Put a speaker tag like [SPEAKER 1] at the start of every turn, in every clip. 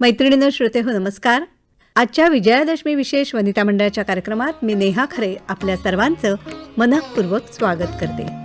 [SPEAKER 1] मैत्रिणींनो, श्रोते हो, नमस्कार. आजच्या विजयादशमी विशेष वनिता मंडळाच्या कार्यक्रमात मी नेहा खरे आपल्या सर्वांचं मनःपूर्वक स्वागत करते.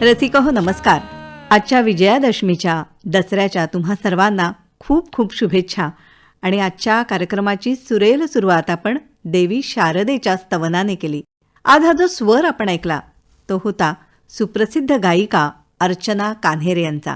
[SPEAKER 1] रसिका हो, नमस्कार. आजच्या विजयादशमीच्या दसऱ्याच्या तुम्हा सर्वांना खूप खूप शुभेच्छा. आणि आजच्या कार्यक्रमाची सुरेल सुरुवात आपण देवी शारदेच्या स्तवनाने केली. आज हा जो स्वर आपण ऐकला तो होता सुप्रसिद्ध गायिका अर्चना कान्हेरे यांचा.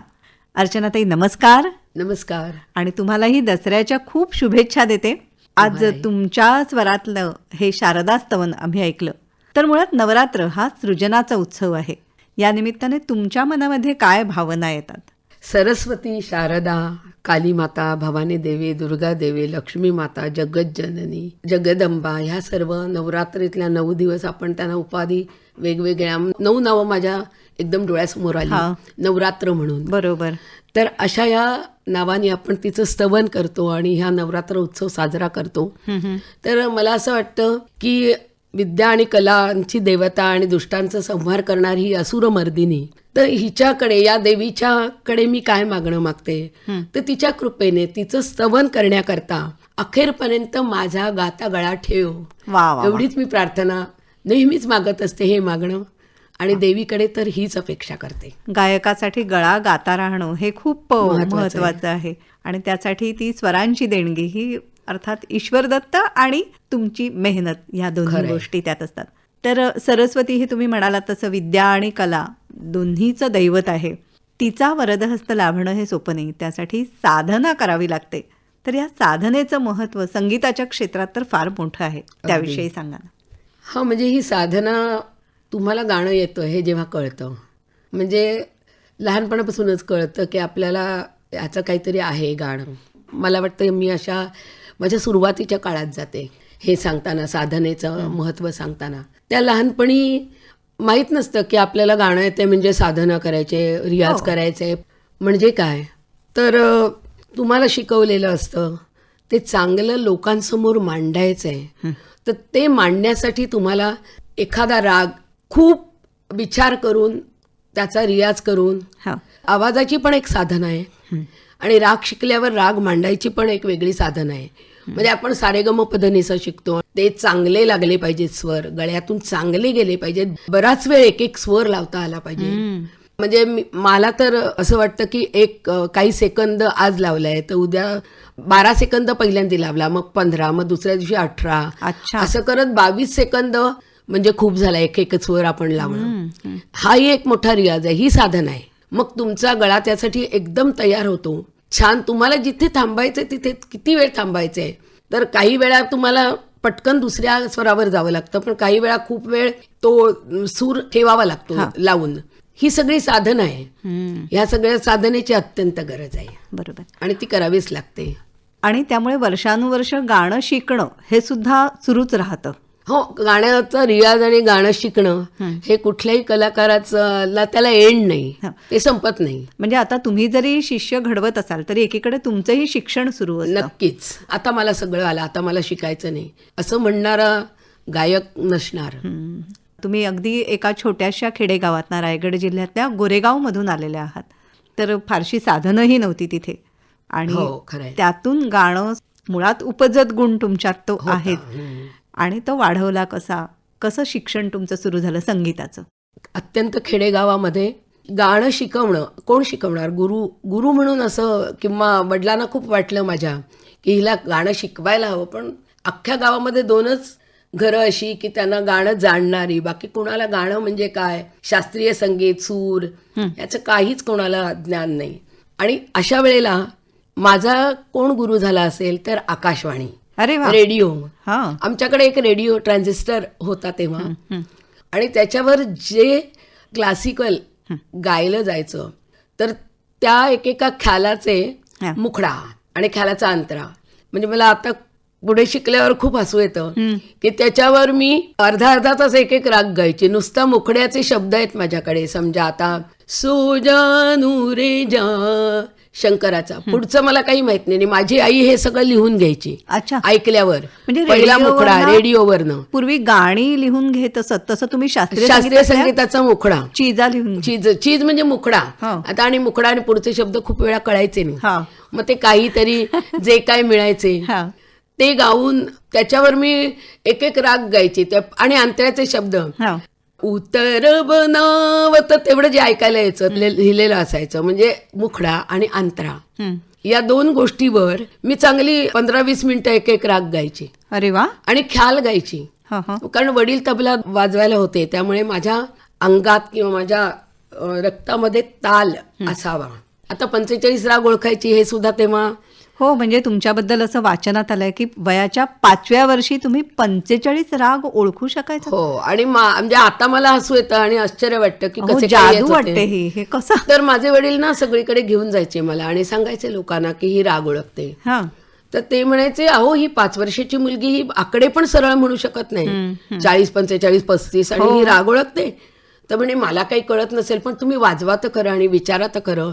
[SPEAKER 1] अर्चनाताई, नमस्कार.
[SPEAKER 2] नमस्कार.
[SPEAKER 1] आणि तुम्हालाही दसऱ्याच्या खूप शुभेच्छा देते. आज तुमच्या स्वरातलं हे शारदा स्तवन आम्ही ऐकलं. तर मुळात नवरात्र हा सृजनाचा उत्सव आहे. या निमित्ताने तुमच्या मनामध्ये काय भावना येतात?
[SPEAKER 2] सरस्वती, शारदा, काली माता, भवानी देवी, दुर्गा देवी, लक्ष्मी माता, जगज्जननी, जगदंबा, ह्या सर्व नवरात्रीतल्या 9 दिवस आपण त्यांना उपाधी वेगवेगळ्या 9 नावं माझ्या एकदम डोळ्यासमोर आली नवरात्र म्हणून.
[SPEAKER 1] बरोबर.
[SPEAKER 2] तर अशा या नावाने आपण तिचं स्तवन करतो आणि ह्या नवरात्र उत्सव साजरा करतो. तर मला असं वाटतं की विद्या आणि कलांची देवता आणि दुष्टांचा संहार करणारी ही असुरमर्दिनी, तर हिच्याकडे, या देवीच्याकडे मी काय मागणं मागते, तर तिच्या कृपेने तिचं स्तवन करण्याकरता अखेरपर्यंत माझा गाता गळा ठेव, एवढीच मी प्रार्थना नेहमीच मागत असते, हे मागणं. आणि देवीकडे तर हीच अपेक्षा करते.
[SPEAKER 1] गायकासाठी गळा गाता राहणं हे खूप महत्वाचं आहे. आणि त्यासाठी ती स्वरांची देणगी ही अर्थात ईश्वरदत्त आणि तुमची मेहनत, ह्या दोन्ही गोष्टी त्यात असतात. तर सरस्वती ही तुम्ही म्हणालात तसं विद्या आणि कला दोन्हीचं दैवत आहे. तिचा वरदहस्त लाभणं हे सोपं नाही. त्यासाठी साधना करावी लागते. तर या साधनेचं महत्त्व संगीताच्या क्षेत्रात तर फार मोठं आहे. त्याविषयी सांगा ना.
[SPEAKER 2] हा, म्हणजे ही साधना, तुम्हाला गाणं येतं हे जेव्हा कळतं, म्हणजे लहानपणापासूनच कळतं की आपल्याला याचं काहीतरी आहे गाणं. मला वाटतं मी अशा माझ्या सुरुवातीच्या काळात जाते हे सांगताना, साधनेचं महत्त्व सांगताना. त्या लहानपणी माहीत नसतं की आपल्याला गाणं येते म्हणजे साधना करायचे, रियाज करायचे म्हणजे काय. तर तुम्हाला शिकवलेलं असतं ते चांगलं लोकांसमोर मांडायचं आहे, तर ते मांडण्यासाठी तुम्हाला एखादा राग खूप विचार करून त्याचा रियाज करून,
[SPEAKER 1] हा.
[SPEAKER 2] आवाजाची पण एक साधन आहे आणि राग शिकल्यावर राग मांडायची पण एक वेगळी साधन आहे. म्हणजे आपण सारेगमपधनिसा शिकतो, ते चांगले लागले पाहिजेत स्वर, गळ्यातून चांगले गेले पाहिजेत, बराच वेळ एक एक स्वर लावता आला पाहिजे. म्हणजे मला तर असं वाटतं की काही सेकंद आज लावलाय तर उद्या 12 सेकंद पहिल्यांदा लावला, मग 15, मग दुसऱ्या दिवशी 18,
[SPEAKER 1] अच्छा.
[SPEAKER 2] असं करत 22 सेकंद म्हणजे खूप झाला एक एक स्वर आपण लावणं. हाही एक मोठा रियाज आहे, ही साधन आहे. मग तुमचा गळा त्यासाठी एकदम तयार होतो छान. तुम्हाला जिथे थांबायचंय तिथे किती वेळ थांबायचंय, तर काही वेळा तुम्हाला पटकन दुसऱ्या स्वरावर जावं लागतं, पण काही वेळा खूप वेळ तो सूर ठेवावा लागतो लावून. ही सगळी साधन आहे. ह्या सगळ्या साधनेची अत्यंत गरज आहे.
[SPEAKER 1] बरोबर.
[SPEAKER 2] आणि ती करावीच लागते.
[SPEAKER 1] आणि त्यामुळे वर्षानुवर्ष गाणं शिकणं हे सुद्धा सुरूच राहतं.
[SPEAKER 2] हो, गाण्याचा रियाज आणि गाणं शिकणं हे कुठल्याही कलाकाराचं त्याला एंड नाही, ते संपत नाही.
[SPEAKER 1] म्हणजे आता तुम्ही जरी शिष्य घडवत असाल तरी एकीकडे तुमचंही शिक्षण सुरू असतं.
[SPEAKER 2] नक्कीच. आता मला सगळं आलं, आता मला शिकायचं नाही असं म्हणणारा गायक नसणार.
[SPEAKER 1] तुम्ही अगदी एका छोट्याशा खेडेगावात रायगड जिल्ह्यातल्या गोरेगावमधून आलेल्या आहात, तर फारशी साधनही नव्हती तिथे आणि
[SPEAKER 2] खरंय.
[SPEAKER 1] त्यातून गाणं मुळात उपजत गुण तुमच्यात तो आहेच. आणि तो वाढवला कसं शिक्षण तुमचं सुरू झालं संगीताचं?
[SPEAKER 2] अत्यंत खेडेगावामध्ये गाणं शिकवणं कोण शिकवणार? गुरु म्हणून असं, किंवा वडिलांना खूप वाटलं माझ्या की हिला गाणं शिकवायला हवं, पण अख्ख्या गावामध्ये 2च घरं अशी की त्यांना गाणं जाणणारी, बाकी कोणाला गाणं म्हणजे काय, शास्त्रीय संगीत, सूर याचं काहीच कोणाला ज्ञान नाही. आणि अशा वेळेला माझा कोण गुरु झाला असेल तर आकाशवाणी,
[SPEAKER 1] अरे वा.
[SPEAKER 2] रेडिओ.
[SPEAKER 1] हा.
[SPEAKER 2] आमच्याकडे एक रेडिओ ट्रान्झिस्टर होता तेव्हा, आणि त्याच्यावर जे क्लासिकल गायलं जायचं तर त्या एकेका ख्यालाचे मुखडा आणि ख्यालाचा अंतरा, म्हणजे मला आता पुढे शिकल्यावर खूप हसू येतं की त्याच्यावर मी अर्धा तास एक राग गायची. नुसता मुखड्याचे शब्द आहेत माझ्याकडे. समजा आता सोजानू रे जा शंकराचा, पुढचं मला काही माहित नाही. माझी आई हे सगळं लिहून घ्यायची.
[SPEAKER 1] अच्छा.
[SPEAKER 2] ऐकल्यावर
[SPEAKER 1] म्हणजे
[SPEAKER 2] पहिला मुखडा रेडिओवरनं.
[SPEAKER 1] पूर्वी गाणी लिहून घेत असत तसं तुम्ही
[SPEAKER 2] शास्त्रीय संगीताचा मुखडा,
[SPEAKER 1] चीजा लिहून
[SPEAKER 2] चीज म्हणजे मुखडा. आता आणि मुखडा आणि पुढचे शब्द खूप वेळा कळायचे नाही, मग ते काहीतरी जे काय मिळायचे ते गाऊन त्याच्यावर मी एक राग गायची आणि अंतऱ्याचे शब्द. उतर बनावत तेवढं जे ऐकायला यायचं लिहिलेलं असायचं, म्हणजे मुखडा आणि अंतरा, या 2 गोष्टीवर मी चांगली 15-20 मिनिटं एक राग गायची.
[SPEAKER 1] अरे वा.
[SPEAKER 2] आणि ख्याल गायची, कारण वडील तबला वाजवायला होते, त्यामुळे माझ्या अंगात किंवा माझ्या रक्तामध्ये ताल असावा. आता 45 राग ओळखायची हे सुद्धा तेव्हा.
[SPEAKER 1] हो, म्हणजे तुमच्याबद्दल असं वाचनात आलंय की वयाच्या 5व्या वर्षी तुम्ही 45 राग ओळखू शकायचा.
[SPEAKER 2] हो, आणि म्हणजे आता मला हसू येतं आणि आश्चर्य वाटतं की कसे
[SPEAKER 1] जादू वाटते हे कसं.
[SPEAKER 2] तर माझे वडील ना सगळीकडे घेऊन जायचे मला आणि सांगायचे लोकांना की ही राग ओळखते. तर ते म्हणायचे, अहो ही 5 वर्षाची मुलगी ही आकडे पण सरळ म्हणू शकत नाही, 40, 45, 35, आणि ही राग ओळखते. तर म्हणे मला काही कळत नसेल, पण तुम्ही वाजवा तर खरं आणि विचारा तर खरं.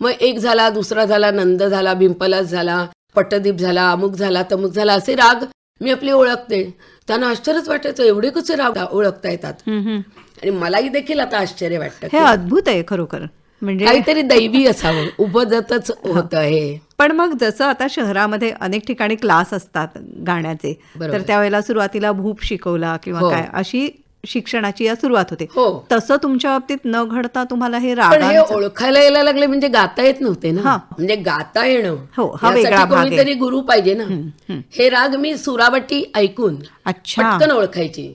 [SPEAKER 2] मग एक झाला, दुसरा झाला, नंद झाला, भिंपलास झाला, पट्टदीप झाला, अमुक झाला, तमुक झाला, असे राग मी आपले ओळखते. त्यांना आश्चर्यच वाटायचं, एवढे कसे राग ओळखता येतात. आणि मलाही देखील आता आश्चर्य वाटतं.
[SPEAKER 1] हे अद्भुत आहे खरोखर. म्हणजे
[SPEAKER 2] काहीतरी दैवी असावं, उपजतच होतं हे.
[SPEAKER 1] पण मग जसं आता शहरामध्ये अनेक ठिकाणी क्लास असतात गाण्याचे, तर त्यावेळेला सुरुवातीला भूप शिकवला किंवा काय अशी शिक्षणाची सुरुवात होते, तसं तुमच्या बाबतीत न घडता तुम्हाला हे राग
[SPEAKER 2] ओळखायला यायला लागले, म्हणजे गाता येत नव्हते ना. म्हणजे गाता येणं कोणीतरी गुरु पाहिजे ना. हे राग मी सुरावटी ऐकून पटकन ओळखायची,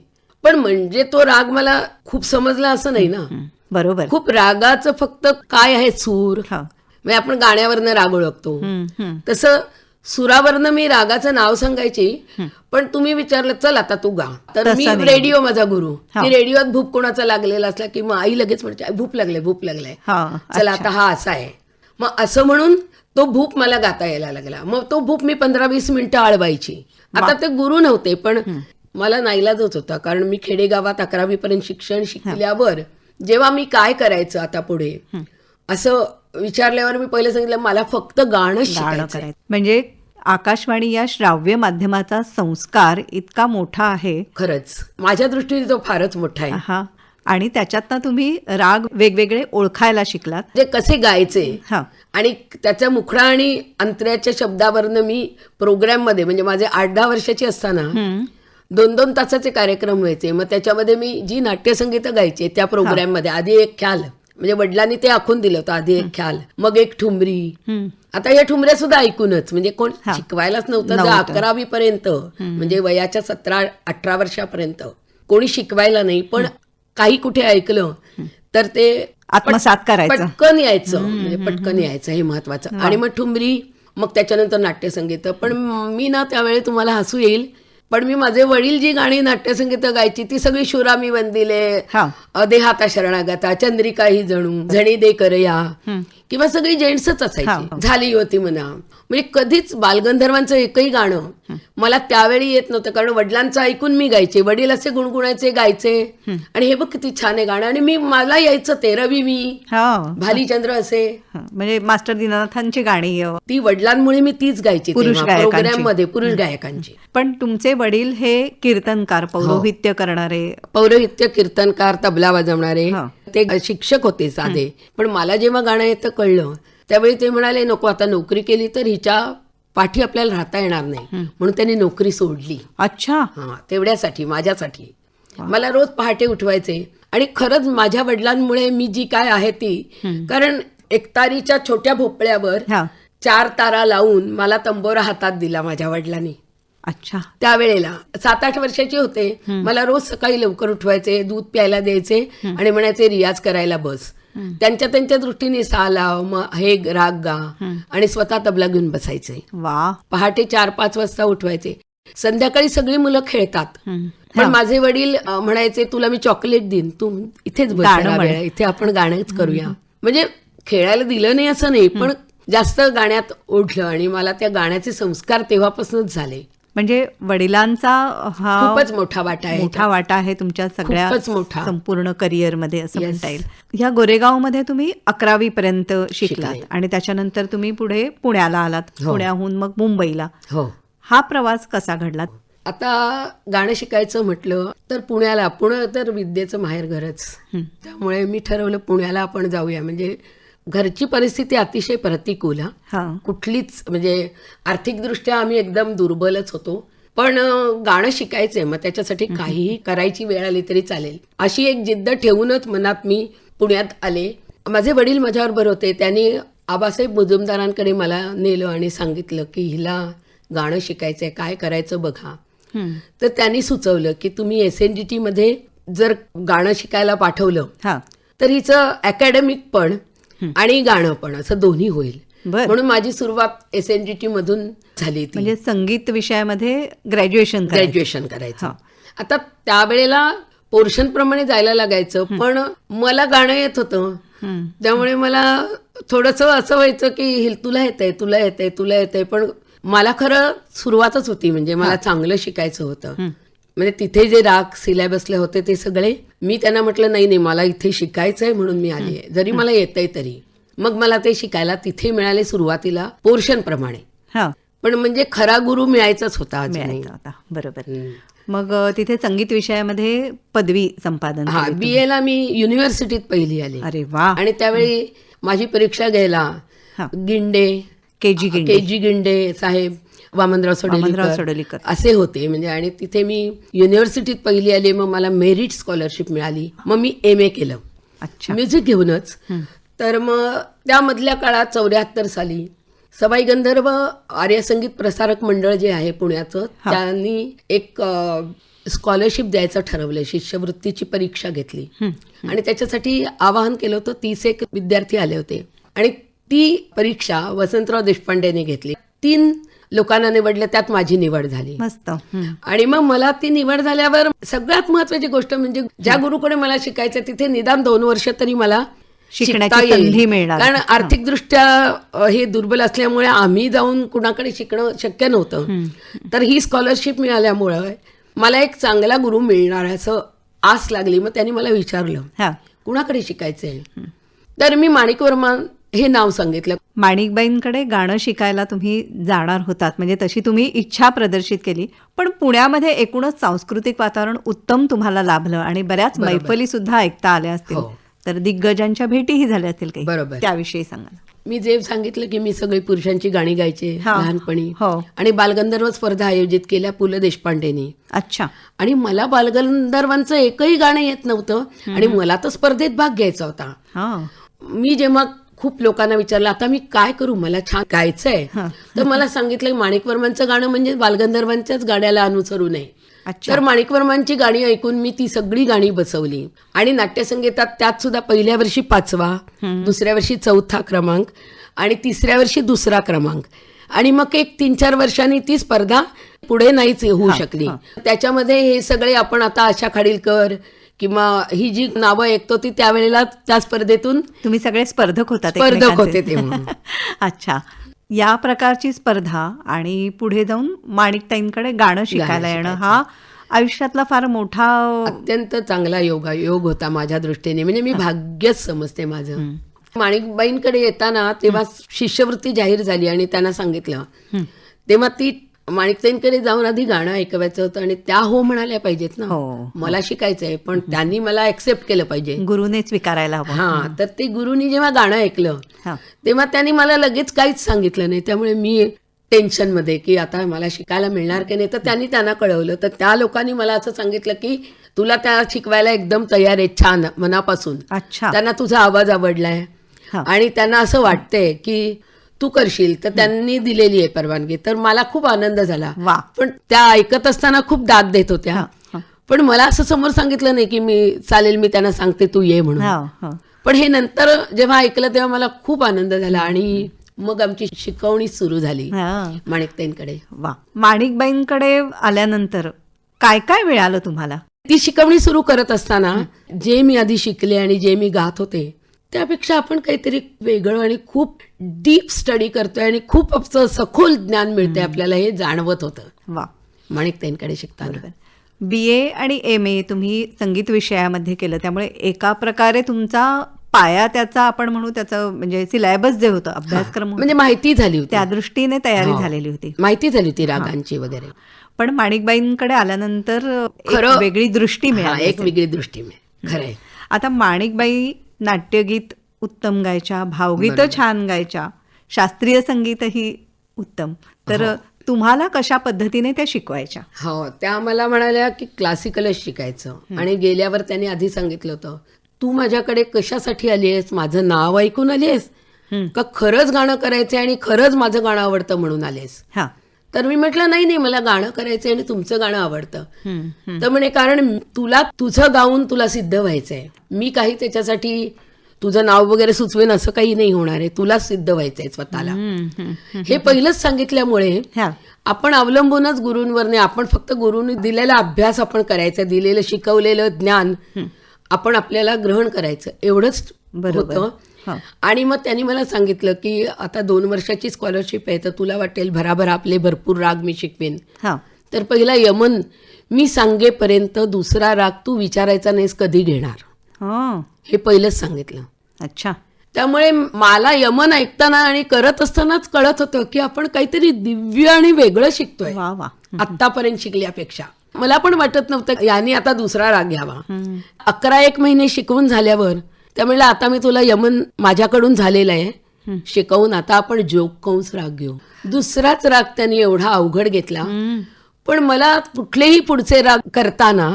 [SPEAKER 2] पण म्हणजे तो राग मला खूप समजला असं नाही ना.
[SPEAKER 1] बरोबर.
[SPEAKER 2] खूप रागाचं फक्त काय आहे सूर, म्हणजे आपण गाण्यावरनं राग ओळखतो तसं सुरावरनं मी रागाचं नाव सांगायची. पण तुम्ही विचारलं चल आता तू गा, तर मी रेडिओ माझा गुरु, की रेडिओत भूप कोणाचा लागलेला असला की मग आई लगेच म्हणते भूप लागलाय, चला आता हा असा आहे. मग असं म्हणून तो भूप मला गाता यायला लागला. मग तो भूप मी 15-20 मिनिटं आळवायची. आता ते गुरु नव्हते, पण मला नाईलाजच होता, कारण मी खेडेगावात 11वी पर्यंत शिक्षण शिकल्यावर जेव्हा मी काय करायचं आता पुढे असं विचारल्यावर मी पहिले सांगितलं मला फक्त गाणं शिकायचं.
[SPEAKER 1] म्हणजे आकाशवाणी या श्राव्य माध्यमाचा संस्कार इतका मोठा आहे.
[SPEAKER 2] खरंच माझ्या दृष्टीने तो फारच मोठा आहे.
[SPEAKER 1] हा, आणि त्याच्यातनं तुम्ही राग वेगवेगळे ओळखायला शिकलात.
[SPEAKER 2] जे कसे गायचे
[SPEAKER 1] हा,
[SPEAKER 2] आणि त्याच्या मुखडा आणि अंतऱ्याच्या शब्दावरनं मी प्रोग्राममध्ये, म्हणजे माझे 8-10 वर्षाची असताना 2-2 तासाचे कार्यक्रम व्हायचे. मग त्याच्यामध्ये मी जी नाट्यसंगीत गायचे त्या प्रोग्राममध्ये आधी एक ख्याल, म्हणजे वडिलांनी ते आखून दिलं होतं, आधी एक ख्याल, मग एक ठुमरी. आता या ठुमऱ्या सुद्धा ऐकूनच, म्हणजे कोण शिकवायलाच नव्हतं. 11वी पर्यंत, म्हणजे वयाच्या 17-18 वर्षापर्यंत कोणी शिकवायला नाही, पण काही कुठे ऐकलं तर ते
[SPEAKER 1] आत्मसात करायचं,
[SPEAKER 2] पटकन यायचं, म्हणजे पटकन यायचं, हे महत्वाचं. आणि मग ठुमरी, मग त्याच्यानंतर नाट्यसंगीत. पण मी ना त्यावेळी तुम्हाला हसू येईल, पण मी माझे वडील जी गाणी नाट्यसंगीत गायची ती सगळी शुरामी वंदिले, देहाता शरणागता, चंद्रिका ही जणू, झणी दे करया, किंवा सगळी जेंट्सच असायची. झाली होती म्हणा. म्हणजे कधीच बालगंधर्वांचं एकही गाणं मला त्यावेळी येत नव्हतं, कारण वडिलांचं ऐकून मी गायचे. वडील असे गुणगुणायचे, गायचे, आणि हे बघ किती छान आहे गाणं, आणि मला यायचं ते. रवी मी, भालीचंद्र असे,
[SPEAKER 1] म्हणजे मास्टर दीनानाथांची गाणी,
[SPEAKER 2] ती वडिलांमुळे मी तीच गायची प्रोग्राम मध्ये, पुरुष गायकांची.
[SPEAKER 1] पण तुमचे वडील हे कीर्तनकार, पौरोहित्य करणारे,
[SPEAKER 2] पौरोहित्य, कीर्तनकार, तबला वाजवणारे, ते शिक्षक होते साधे. पण मला जेव्हा गाणं येतं कळलं त्यावेळी ते म्हणाले, नको, आता नोकरी केली तर हिच्या पाठी आपल्याला राहता येणार नाही, म्हणून त्यांनी नोकरी सोडली.
[SPEAKER 1] अच्छा.
[SPEAKER 2] हा, तेवढ्यासाठी, माझ्यासाठी. मला रोज पहाटे उठवायचे, आणि खरंच माझ्या वडिलांमुळे मी जी काय आहे ती, कारण एकतारीच्या छोट्या भोपळ्यावर 4 तारा लावून मला तंबोरा हातात दिला माझ्या वडिलांनी.
[SPEAKER 1] अच्छा.
[SPEAKER 2] त्यावेळेला 7-8 वर्षाचे होते. मला रोज सकाळी लवकर उठवायचे, दूध प्यायला द्यायचे, आणि म्हणायचे रियाज करायला बस. त्यांच्या दृष्टीने सा लाव, मग हे राग गा, आणि स्वतः तबला घेऊन बसायचे.
[SPEAKER 1] वा.
[SPEAKER 2] पहाटे 4-5 वाजता उठवायचे. संध्याकाळी सगळी मुलं खेळतात, पण माझे वडील म्हणायचे, तुला मी चॉकलेट देईन, तू इथेच बस, इथे आपण गाणंच करूया. म्हणजे खेळायला दिलं नाही असं नाही, पण जास्त गाण्यात ओढलं, आणि मला त्या गाण्याचे संस्कार तेव्हापासूनच झाले.
[SPEAKER 1] म्हणजे वडिलांचा हा
[SPEAKER 2] खूपच मोठा वाटा आहे
[SPEAKER 1] तुमच्या सगळ्या संपूर्ण करिअरमध्ये, असं म्हणता येईल. ह्या गोरेगावमध्ये तुम्ही 11वी पर्यंत शिकलात, आणि त्याच्यानंतर तुम्ही पुढे पुण्याला आलात, पुण्याहून मग मुंबईला. हा प्रवास कसा घडला?
[SPEAKER 2] आता गाणं शिकायचं म्हटलं तर पुण्याला, पुणे तर विद्येचं माहेरघरच, त्यामुळे मी ठरवलं पुण्याला आपण जाऊया. म्हणजे घरची परिस्थिती अतिशय प्रतिकूल, कुठलीच, म्हणजे आर्थिकदृष्ट्या आम्ही एकदम दुर्बलच होतो, पण गाणं शिकायचंय, मग त्याच्यासाठी काहीही करायची वेळ आली तरी चालेल, अशी एक जिद्द ठेवूनच मनात मी पुण्यात आले. माझे वडील माझ्याबरोबर होते. त्यांनी आबासाहेब मुजुमदारांकडे मला नेलं आणि सांगितलं की हिला गाणं शिकायचंय, काय करायचं बघा. तर त्यांनी सुचवलं की तुम्ही SNDT मध्ये जर गाणं शिकायला पाठवलं तर हिचं अकॅडमिक पण आणि गाणं पण असं दोन्ही होईल. म्हणून माझी सुरुवात SNDT मधून झाली.
[SPEAKER 1] म्हणजे संगीत विषयामध्ये ग्रॅज्युएशन
[SPEAKER 2] करायचं. आता त्यावेळेला पोर्शन प्रमाणे जायला लागायचं, पण मला गाणं येत होतं, त्यामुळे मला थोडंसं असं व्हायचं की तुला येतंय, पण मला खरं सुरुवातच होती, म्हणजे मला चांगलं शिकायचं होतं. म्हणजे तिथे जे राग सिलेबसले होते ते सगळे मी त्यांना म्हटलं नाही, मला इथे शिकायचंय म्हणून मी आली आहे, जरी मला येतंय तरी. मग मला ते शिकायला तिथे मिळाले सुरुवातीला पोर्शन प्रमाणे, पण म्हणजे खरा गुरु मिळायचाच होता.
[SPEAKER 1] बरोबर. मग तिथे संगीत विषयामध्ये पदवी संपादन.
[SPEAKER 2] BA ला मी युनिव्हर्सिटीत पहिली आली.
[SPEAKER 1] अरे वा.
[SPEAKER 2] आणि त्यावेळी माझी परीक्षा घ्यायला केजी गिंडे साहेब, वामनराव सोडलीकर असे होते. म्हणजे आणि तिथे मी युनिव्हर्सिटीत पहिली आली. मग मला मेरिट स्कॉलरशिप मिळाली. मग मी MA केलं म्युझिक घेऊनच. तर मग त्यामधल्या काळात 74 साली सवाई गंधर्व आर्य संगीत प्रसारक मंडळ जे आहे पुण्याचं, त्यांनी एक स्कॉलरशिप द्यायचं ठरवलं. शिष्यवृत्तीची परीक्षा घेतली आणि त्याच्यासाठी आवाहन केलं होतं. 31 विद्यार्थी आले होते आणि ती परीक्षा वसंतराव देशपांडेने घेतली. 3 लोकांना निवडलं, त्यात माझी निवड झाली.
[SPEAKER 1] मस्त.
[SPEAKER 2] आणि मग मला ती निवड झाल्यावर सगळ्यात महत्वाची गोष्ट म्हणजे ज्या गुरुकडे मला शिकायचं तिथे निदान 2 वर्ष तरी मला
[SPEAKER 1] शिकण्याची संधी मिळणार.
[SPEAKER 2] कारण आर्थिकदृष्ट्या हे दुर्बल असल्यामुळे आम्ही जाऊन कुणाकडे शिकणं शक्य नव्हतं. तर ही स्कॉलरशिप मिळाल्यामुळं मला एक चांगला गुरु मिळणार असं आस लागली. मग त्यांनी मला विचारलं कुणाकडे शिकायचंय. तर मी माणिक वर्मा हे नाव सांगितलं.
[SPEAKER 1] माणिकबाईंकडे गाणं शिकायला तुम्ही जाणार होतात, म्हणजे तशी तुम्ही इच्छा प्रदर्शित केली, पण पुण्यामध्ये एकूणच सांस्कृतिक वातावरण उत्तम तुम्हाला लाभलं आणि बऱ्याच मैफली सुद्धा ऐकता आल्या असतील.
[SPEAKER 2] हो.
[SPEAKER 1] तर दिग्गजांच्या भेटीही झाल्या असतील काही,
[SPEAKER 2] बरोबर.
[SPEAKER 1] त्याविषयी सांगा.
[SPEAKER 2] मी जे सांगितलं की मी सगळी पुरुषांची गाणी गायचे
[SPEAKER 1] हा.
[SPEAKER 2] लहानपणी,
[SPEAKER 1] हो.
[SPEAKER 2] आणि बालगंधर्व स्पर्धा आयोजित केल्या पु ल देशपांडेंनी.
[SPEAKER 1] अच्छा.
[SPEAKER 2] आणि मला बालगंधर्वांचं एकही गाणं येत नव्हतं आणि मला तर स्पर्धेत भाग घ्यायचा होता.
[SPEAKER 1] हा.
[SPEAKER 2] मी जेव्हा खूप लोकांना विचारलं आता मी काय करू, मला छान गायचंय, तर मला सांगितलं माणिक वर्मांचं गाणं म्हणजे बालगंधर्वांच्याच गाण्याला अनुसरू नये.
[SPEAKER 1] अच्छा.
[SPEAKER 2] तर माणिक वर्मांची गाणी ऐकून मी ती सगळी गाणी बसवली आणि नाट्यसंगीतात त्यात सुद्धा पहिल्या वर्षी 5वा, दुसऱ्या वर्षी 4था क्रमांक आणि तिसऱ्या वर्षी 2रा क्रमांक. आणि मग एक 3-4 वर्षांनी ती स्पर्धा पुढे नाहीच होऊ शकली. त्याच्यामध्ये हे सगळे आपण आता आशा खाडीलकर किंवा ही जी नावं ऐकतो ती त्यावेळेला त्या स्पर्धेतून
[SPEAKER 1] तुम्ही सगळे स्पर्धक होतात
[SPEAKER 2] स्पर्धक
[SPEAKER 1] एकमेकांचे.
[SPEAKER 2] होते तेव्हा.
[SPEAKER 1] अच्छा. या प्रकारची स्पर्धा आणि पुढे जाऊन माणिकताईंकडे गाणं शिकायला येणं हा आयुष्यातला फार मोठा
[SPEAKER 2] अत्यंत चांगला योग होता माझ्या दृष्टीने. म्हणजे मी भाग्यच समजते माझं. माणिकबाईंकडे येताना तेव्हा शिष्यवृत्ती जाहीर झाली आणि त्यांना सांगितलं, तेव्हा ती माणिकताईंकडे जाऊन आधी गाणं ऐकवायचं होतं आणि त्या हो म्हणाल्या पाहिजेत ना. मला शिकायचंय पण त्यांनी मला ऍक्सेप्ट केलं पाहिजे,
[SPEAKER 1] गुरुने स्वीकारायला हवं.
[SPEAKER 2] हा. तर ते गुरुनी जेव्हा गाणं ऐकलं तेव्हा त्यांनी मला लगेच काहीच सांगितलं नाही. त्यामुळे मी टेन्शनमध्ये की आता मला शिकायला मिळणार की नाही. तर त्यांनी त्यांना कळवलं. तर त्या लोकांनी मला असं सांगितलं की तुला त्या शिकवायला एकदम तयार आहे, छान मनापासून.
[SPEAKER 1] अच्छा.
[SPEAKER 2] त्यांना तुझा आवाज आवडलाय आणि त्यांना असं वाटतंय की तू करशील, तर त्यांनी दिलेली आहे परवानगी. तर मला खूप आनंद झाला. पण त्या ऐकत असताना खूप दाद देत होत्या. पण मला असं समोर सांगितलं नाही की मी चालेल, मी त्यांना सांगते तू ये म्हणून. पण हे नंतर जेव्हा ऐकलं तेव्हा मला खूप आनंद झाला आणि मग आमची शिकवणी सुरू झाली माणिकताईंकडे.
[SPEAKER 1] वा. माणिकबाईंकडे आल्यानंतर काय काय मिळालं तुम्हाला?
[SPEAKER 2] ती शिकवणी सुरू करत असताना जे मी आधी शिकले आणि जे मी गात होते त्यापेक्षा आपण काहीतरी वेगळं आणि खूप डीप स्टडी करतोय आणि खूप सखोल ज्ञान मिळते आपल्याला, हे जाणवत होतं.
[SPEAKER 1] वा.
[SPEAKER 2] माणिकताईंकडे शिकताना.
[SPEAKER 1] BA आणि MA तुम्ही संगीत विषयामध्ये केलं, त्यामुळे एका प्रकारे तुमचा पाया त्याचा आपण म्हणू, त्याचं म्हणजे सिलेबस जे होतं, अभ्यासक्रम
[SPEAKER 2] म्हणजे माहिती झाली होती,
[SPEAKER 1] त्या दृष्टीने तयारी झालेली होती,
[SPEAKER 2] माहिती झाली होती रागांची वगैरे.
[SPEAKER 1] पण माणिकबाईंकडे आल्यानंतर
[SPEAKER 2] खरं
[SPEAKER 1] वेगळी दृष्टी मिळाली.
[SPEAKER 2] एक वेगळी दृष्टी मिळाली. खरंय.
[SPEAKER 1] आता माणिकबाई नाट्यगीत उत्तम गायच्या, भावगीतं छान गायच्या, शास्त्रीय संगीतही उत्तम. तर तुम्हाला कशा पद्धतीने त्या शिकवायच्या?
[SPEAKER 2] हो, त्या मला म्हणाल्या की क्लासिकलच शिकायचं. आणि गेल्यावर त्यांनी आधी सांगितलं होतं, तू माझ्याकडे कशासाठी आली आहेस? माझं नाव ऐकून आली आहेस का खरंच गाणं करायचंय आणि खरंच माझं गाणं आवडतं म्हणून आलेस? तर मी म्हटलं नाही, मला गाणं करायचंय आणि तुमचं गाणं आवडतं. तर म्हणे कारण तुला तुझं गाऊन तुला सिद्ध व्हायचंय, मी काही त्याच्यासाठी तुझं नाव वगैरे सुचवेन असं काही नाही होणार आहे, तुला सिद्ध व्हायचंय स्वतःला. हे पहिलंच सांगितल्यामुळे आपण अवलंबूनच गुरूंवर नाही, आपण फक्त गुरूंनी दिलेला अभ्यास आपण करायचा, दिलेलं शिकवलेलं ज्ञान आपण आपल्याला ग्रहण करायचं, एवढंच होतं. आणि मग त्यांनी मला सांगितलं की आता 2 वर्षाची स्कॉलरशिप आहे, तर तुला वाटेल भराभर आपले भरपूर राग मी शिकवेन. तर पहिला यमन मी सांगेपर्यंत दुसरा राग तू विचारायचा नाहीस कधी घेणार, हे पहिलंच सांगितलं.
[SPEAKER 1] अच्छा.
[SPEAKER 2] त्यामुळे मला यमन ऐकताना आणि करत असतानाच कळत होतं की आपण काहीतरी दिव्य आणि वेगळं शिकतोय आतापर्यंत शिकल्यापेक्षा. मला पण वाटत नव्हतं यांनी आता दुसरा राग घ्यावा. 11 महिने शिकवून झाल्यावर त्यामुळे आता मी तुला यमन माझ्याकडून झालेला आहे शिकवून, आता आपण जोग कंस राग घेऊ. दुसराच राग त्यांनी एवढा अवघड घेतला. पण मला कुठलेही पुढचे राग करताना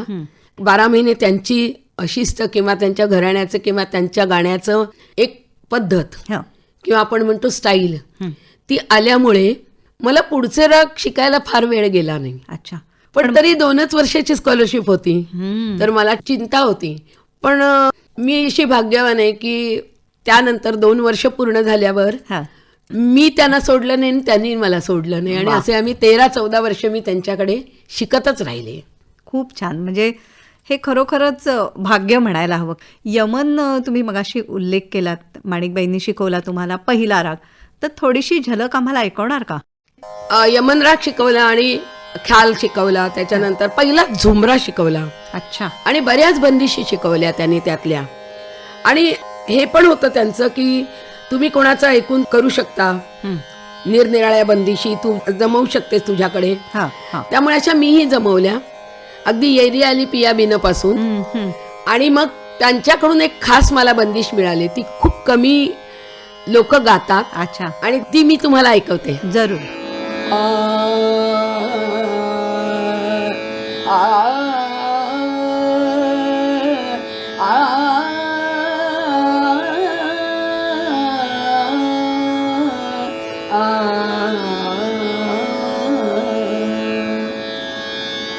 [SPEAKER 2] 12 महिने त्यांची अशिस्त किंवा त्यांच्या घराण्याचं किंवा त्यांच्या गाण्याचं एक पद्धत किंवा आपण म्हणतो स्टाईल ती आल्यामुळे मला पुढचे राग शिकायला फार वेळ गेला नाही.
[SPEAKER 1] अच्छा.
[SPEAKER 2] पण तरी 2च वर्षाची स्कॉलरशिप होती, तर मला चिंता होती. पण मी अशी भाग्यवान आहे की त्यानंतर 2 वर्ष पूर्ण झाल्यावर मी त्यांना सोडलं नाही आणि त्यांनी मला सोडलं नाही आणि असे आम्ही 13-14 वर्ष मी त्यांच्याकडे शिकतच राहिले.
[SPEAKER 1] खूप छान. म्हणजे हे खरोखरच भाग्य म्हणायला हवं. यमन तुम्ही मगाशी उल्लेख केलात, माणिकबाईंनी शिकवला तुम्हाला पहिला राग, तर थोडीशी झलक आम्हाला ऐकवणार का?
[SPEAKER 2] यमन राग शिकवला आणि ख्याल शिकवला, त्याच्यानंतर पहिला झुमरा शिकवला.
[SPEAKER 1] अच्छा.
[SPEAKER 2] आणि बऱ्याच बंदिशी शिकवल्या त्यांनी त्यातल्या. आणि हे पण होतं त्यांचं की तुम्ही कोणाचं ऐकून करू शकता, निरनिराळ्या बंदिशी तू जमवू शकतेस तुझ्याकडे.
[SPEAKER 1] हा, हा.
[SPEAKER 2] त्यामुळे अशा मीही जमवल्या, अगदी येरी आली पिया बिन पासून. आणि मग त्यांच्याकडून एक खास मला बंदिश मिळाली, ती खूप कमी लोक गातात.
[SPEAKER 1] अच्छा,
[SPEAKER 2] आणि ती मी तुम्हाला ऐकवते.
[SPEAKER 1] जरूर.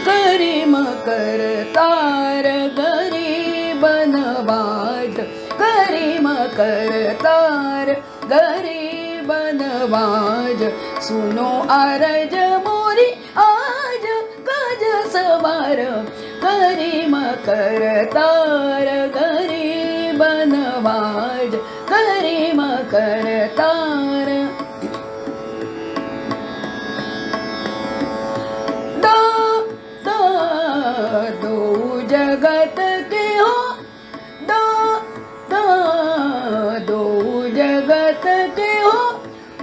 [SPEAKER 2] करीम करतार गरीब नवाज, करीम करतार गरीब नवाज, सुनो आरज मोरी आज काज सवार, करीम करतार गरीब नवाज, करीम करतार. दो जगत के हो, दो जगत के हो,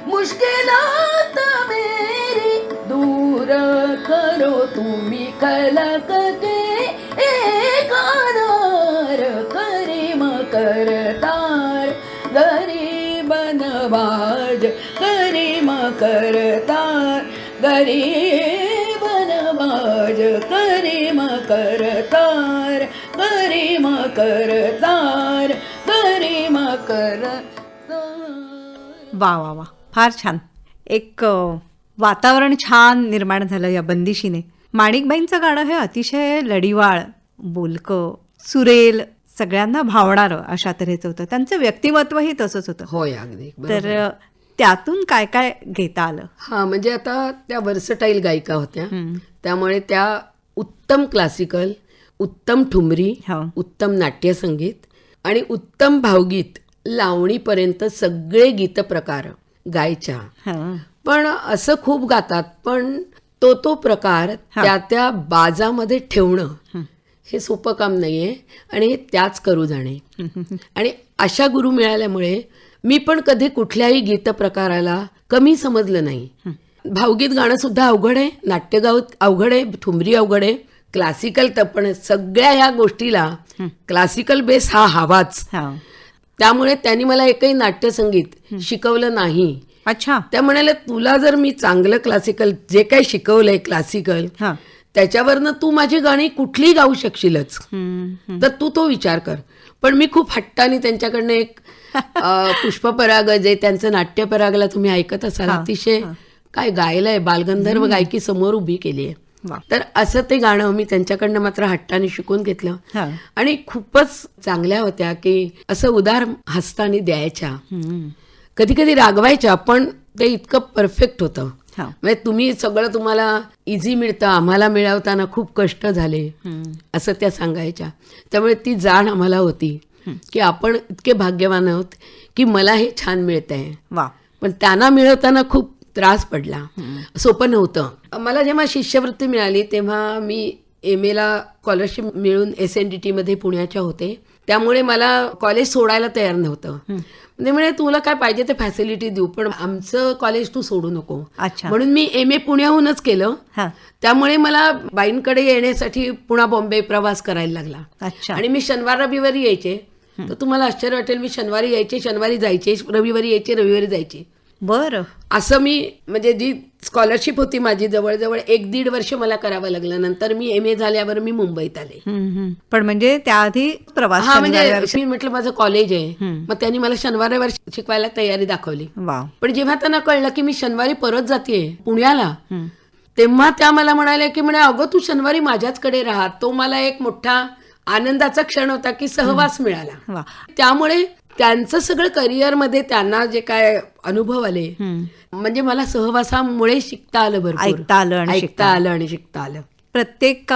[SPEAKER 2] मुश्किलात मेरी दूर करो तुम्ही खलक के एक आधार, करीम करतार गरीब नवाज, करीम करतार गरीब नवाज, करीम करतार, करीम करतार, करीम करतार.
[SPEAKER 1] वा वा वा, फार छान. एक वातावरण छान निर्माण झालं या बंदिशीने. माणिकबाईंचं गाणं हे अतिशय लढीवाळ, बोलकं, सुरेल, सगळ्यांना भावणारं अशा तऱ्हेचं होतं. त्यांचं व्यक्तिमत्वही तसंच होतं.
[SPEAKER 2] होय, अगदी.
[SPEAKER 1] तर त्यातून काय काय घेता आलं?
[SPEAKER 2] हा, म्हणजे आता त्या वर्सटाईल गायिका होत्या, त्यामुळे त्या उत्तम क्लासिकल, उत्तम ठुमरी, उत्तम नाट्यसंगीत आणि उत्तम भावगीत लावणीपर्यंत सगळे गीत प्रकार गायच्या. पण असं खूप गातात, पण तो प्रकार त्या बाजामध्ये ठेवणं हे सोपं काम नाहीये आणि हे त्याच करू जाणे. आणि अशा गुरु मिळाल्यामुळे मी पण कधी कुठल्याही गीत प्रकाराला कमी समजलं नाही. भावगीत गाणं सुद्धा अवघड आहे, नाट्यगाव अवघड आहे, ठुमरी अवघड आहे, क्लासिकल पण सगळ्या ह्या गोष्टीला क्लासिकल बेस हा हवाच. त्यामुळे त्यांनी मला एकही नाट्यसंगीत शिकवलं नाही.
[SPEAKER 1] अच्छा.
[SPEAKER 2] त्या म्हणाले, तुला जर मी चांगलं क्लासिकल जे काही शिकवलंय क्लासिकल, त्याच्यावरनं तू माझी गाणी कुठलीही गाऊ शकशीलच, तर तू तो विचार कर. पण मी खूप हट्टाने त्यांच्याकडनं एक पुष्पपराग, जे त्यांचं नाट्यपरागला तुम्ही ऐकत असाल, अतिशय काय गायलंय, बालगंधर्व गायकी समोर उभी केली आहे. तर असं ते गाणं मी त्यांच्याकडनं मात्र हट्टाने शिकून घेतलं आणि खूपच चांगल्या होत्या, की असं उदार हस्ताने द्यायच्या, कधी कधी रागवायच्या, पण ते इतकं परफेक्ट होतं. म्हणजे तुम्ही सगळं तुम्हाला इझी मिळतं, आम्हाला मिळवताना खूप कष्ट झाले असं त्या सांगायच्या. त्यामुळे ती जाण आम्हाला होती की आपण इतके भाग्यवान आहोत की मला हे छान मिळतंय. पण त्यांना मिळवताना खूप त्रास पडला, सोपं नव्हतं. मला जेव्हा शिष्यवृत्ती मिळाली तेव्हा मी MA ला स्कॉलरशिप मिळून SNDT मध्ये पुण्याच्या होते, त्यामुळे मला कॉलेज सोडायला तयार नव्हतं. म्हणजे तुला काय पाहिजे ते फॅसिलिटी देऊ, पण आमचं कॉलेज तू सोडू नको. म्हणून मी MA पुण्याहूनच केलं. त्यामुळे मला बाईंकडे येण्यासाठी पुणा बॉम्बे प्रवास करायला लागला. आणि मी शनिवार रविवारी यायचे. तर तुम्हाला आश्चर्य वाटेल, मी शनिवारी यायचे, शनिवारी जायचे, रविवारी यायचे, रविवारी जायचे.
[SPEAKER 1] बरं.
[SPEAKER 2] असं मी, म्हणजे जी स्कॉलरशिप होती माझी, जवळजवळ 1-1.5 वर्ष मला करावं लागलं. नंतर मी MA झाल्यावर मी मुंबईत आले.
[SPEAKER 1] पण म्हणजे त्याआधी प्रवास,
[SPEAKER 2] म्हणजे मी म्हटलं माझं कॉलेज आहे, मग त्यांनी मला शनिवार रविवारी शिकवायला तयारी दाखवली. पण जेव्हा त्यांना कळलं की मी शनिवारी परत जाते पुण्याला, तेव्हा त्या मला म्हणाल्या की अगं तू शनिवारी माझ्याचकडे राहा. तो मला एक मोठा आनंदाचा क्षण होता की सहवास मिळाला. त्यामुळे त्यांचं सगळं करिअरमध्ये त्यांना जे काय अनुभव आले, म्हणजे मला सहवासामुळे शिकता आलं, भरपूर ऐकता आलं आणि शिकता आलं.
[SPEAKER 1] प्रत्येक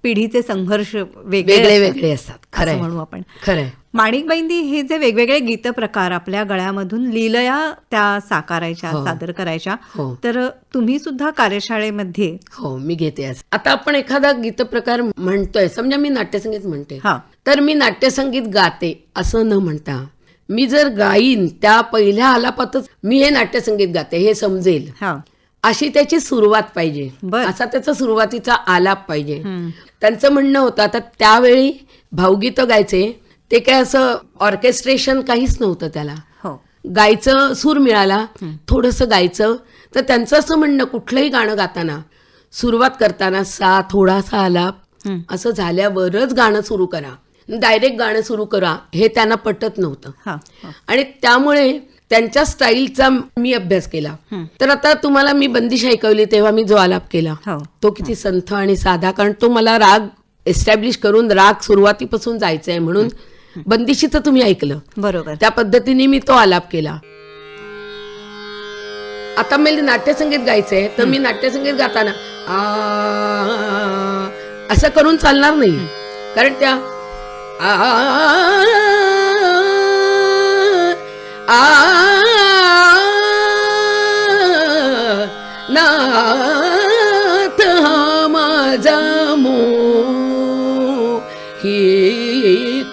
[SPEAKER 1] पिढीचे संघर्ष
[SPEAKER 2] वेगळे असतात, खरं
[SPEAKER 1] म्हणू आपण.
[SPEAKER 2] खरंय.
[SPEAKER 1] माणिकबाईंनी हे जे वेगवेगळे गीत प्रकार आपल्या गळ्यामधून लीलया त्या साकारायच्या, सादर करायच्या. तर तुम्ही सुद्धा कार्यशाळेमध्ये.
[SPEAKER 2] हो, मी घेते. आता आपण एखादा गीत प्रकार म्हणतोय, समजा मी नाट्यसंगीत म्हणते, तर मी नाट्यसंगीत गाते असं न म्हणता मी जर गाईन त्या पहिल्या आलापातच मी हे नाट्यसंगीत गाते हे समजेल,
[SPEAKER 1] हा
[SPEAKER 2] अशी त्याची सुरुवात पाहिजे,
[SPEAKER 1] बर.
[SPEAKER 2] असा त्याचा सुरुवातीचा आलाप पाहिजे. त्यांचं म्हणणं होतं, आता त्यावेळी भावगीतं गायचे ते काय असं ऑर्केस्ट्रेशन काहीच नव्हतं त्याला,
[SPEAKER 1] हो
[SPEAKER 2] गायचं सूर मिळाला थोडंसं गायचं. तर त्यांचं असं म्हणणं कुठलंही गाणं गाताना सुरुवात करताना सा थोडासा आलाप असं झाल्यावरच गाणं सुरू करा, डायरेक्ट गाणं सुरू करा हे त्यांना पटत नव्हतं.
[SPEAKER 1] हा हा.
[SPEAKER 2] आणि त्यामुळे त्यांच्या स्टाईलचा मी अभ्यास केला. तर आता तुम्हाला मी बंदिश ऐकवली तेव्हा मी जो आलाप केला
[SPEAKER 1] हो.
[SPEAKER 2] तो किती संथ आणि साधा, कारण तो मला राग एस्टॅब्लिश करून राग सुरुवातीपासून जायचा आहे म्हणून बंदिशीचं तुम्ही ऐकलं,
[SPEAKER 1] बरोबर.
[SPEAKER 2] त्या पद्धतीने मी तो आलाप केला. आता मला नाट्यसंगीत गायचंय तर मी नाट्यसंगीत गाताना असं करून चालणार नाही, कारण त्या नाथ हा माझा मोही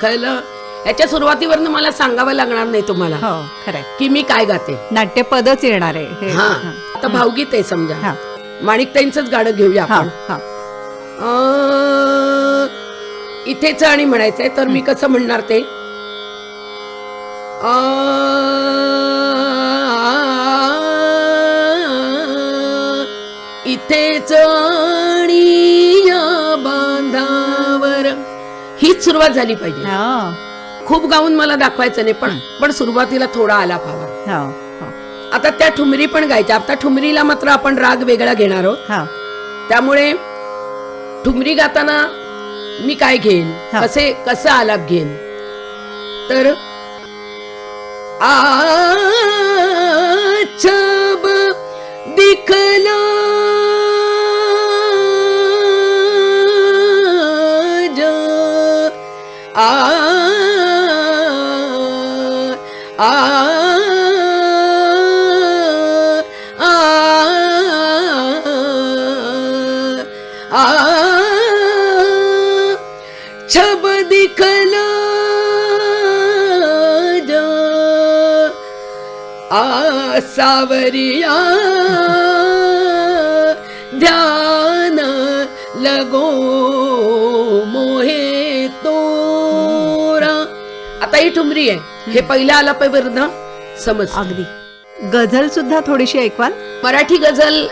[SPEAKER 2] खला, याच्या सुरुवातीवरनं मला सांगावं लागणार नाही तुम्हाला
[SPEAKER 1] हो खरंय
[SPEAKER 2] की मी काय गाते.
[SPEAKER 1] नाट्यपदच येणार आहे हे.
[SPEAKER 2] हा आता भावगीत आहे समजा,
[SPEAKER 1] हा.
[SPEAKER 2] माणिकताईंचंच गाणं घेऊया
[SPEAKER 1] हा
[SPEAKER 2] आपण.
[SPEAKER 1] हा
[SPEAKER 2] इथेच आणि म्हणायचंय तर मी कसं म्हणणार ते इथेच आणि या बांधावर, हीच सुरुवात झाली पाहिजे.
[SPEAKER 1] हा.
[SPEAKER 2] खूप गाऊन मला दाखवायचं नाही, पण सुरुवातीला थोडा आलाप हवा.
[SPEAKER 1] हो, हो.
[SPEAKER 2] आता त्या ठुमरी पण गायच्या. आता ठुमरीला मात्र आपण राग वेगळा घेणार आहोत,
[SPEAKER 1] हा. त्यामुळे
[SPEAKER 2] ठुमरी गाताना मी काय घेईन,
[SPEAKER 1] हा.
[SPEAKER 2] कसं आलाप घेईन, तर छब दिखला जो छब दिखला जो सावरिया ध्यान लगो मोहे तोरा. आता ही ठुमरी आहे, हे पहिल्या आलापावरनं समज.
[SPEAKER 1] अगदी गझल सुद्धा थोडीशी ऐकवाल?
[SPEAKER 2] मराठी गझल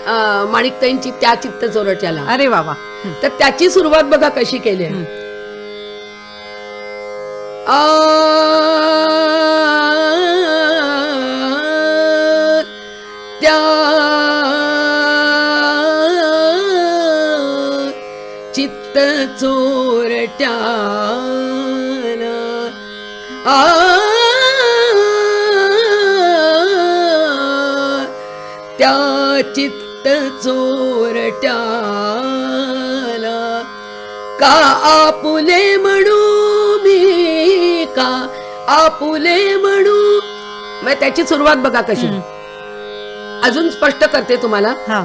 [SPEAKER 2] माणिकताईंची त्या चित्त चोरट्याला.
[SPEAKER 1] अरे वा वा.
[SPEAKER 2] तर त्याची सुरुवात बघा कशी केली आहे. त्या चित्त चोरट्याला त्या चित्त चोरट्याला का आपुले म्हणू मी, का आपुले म्हणू. मग त्याची सुरुवात बघा कशी. अजून स्पष्ट करते तुम्हाला.
[SPEAKER 1] हा.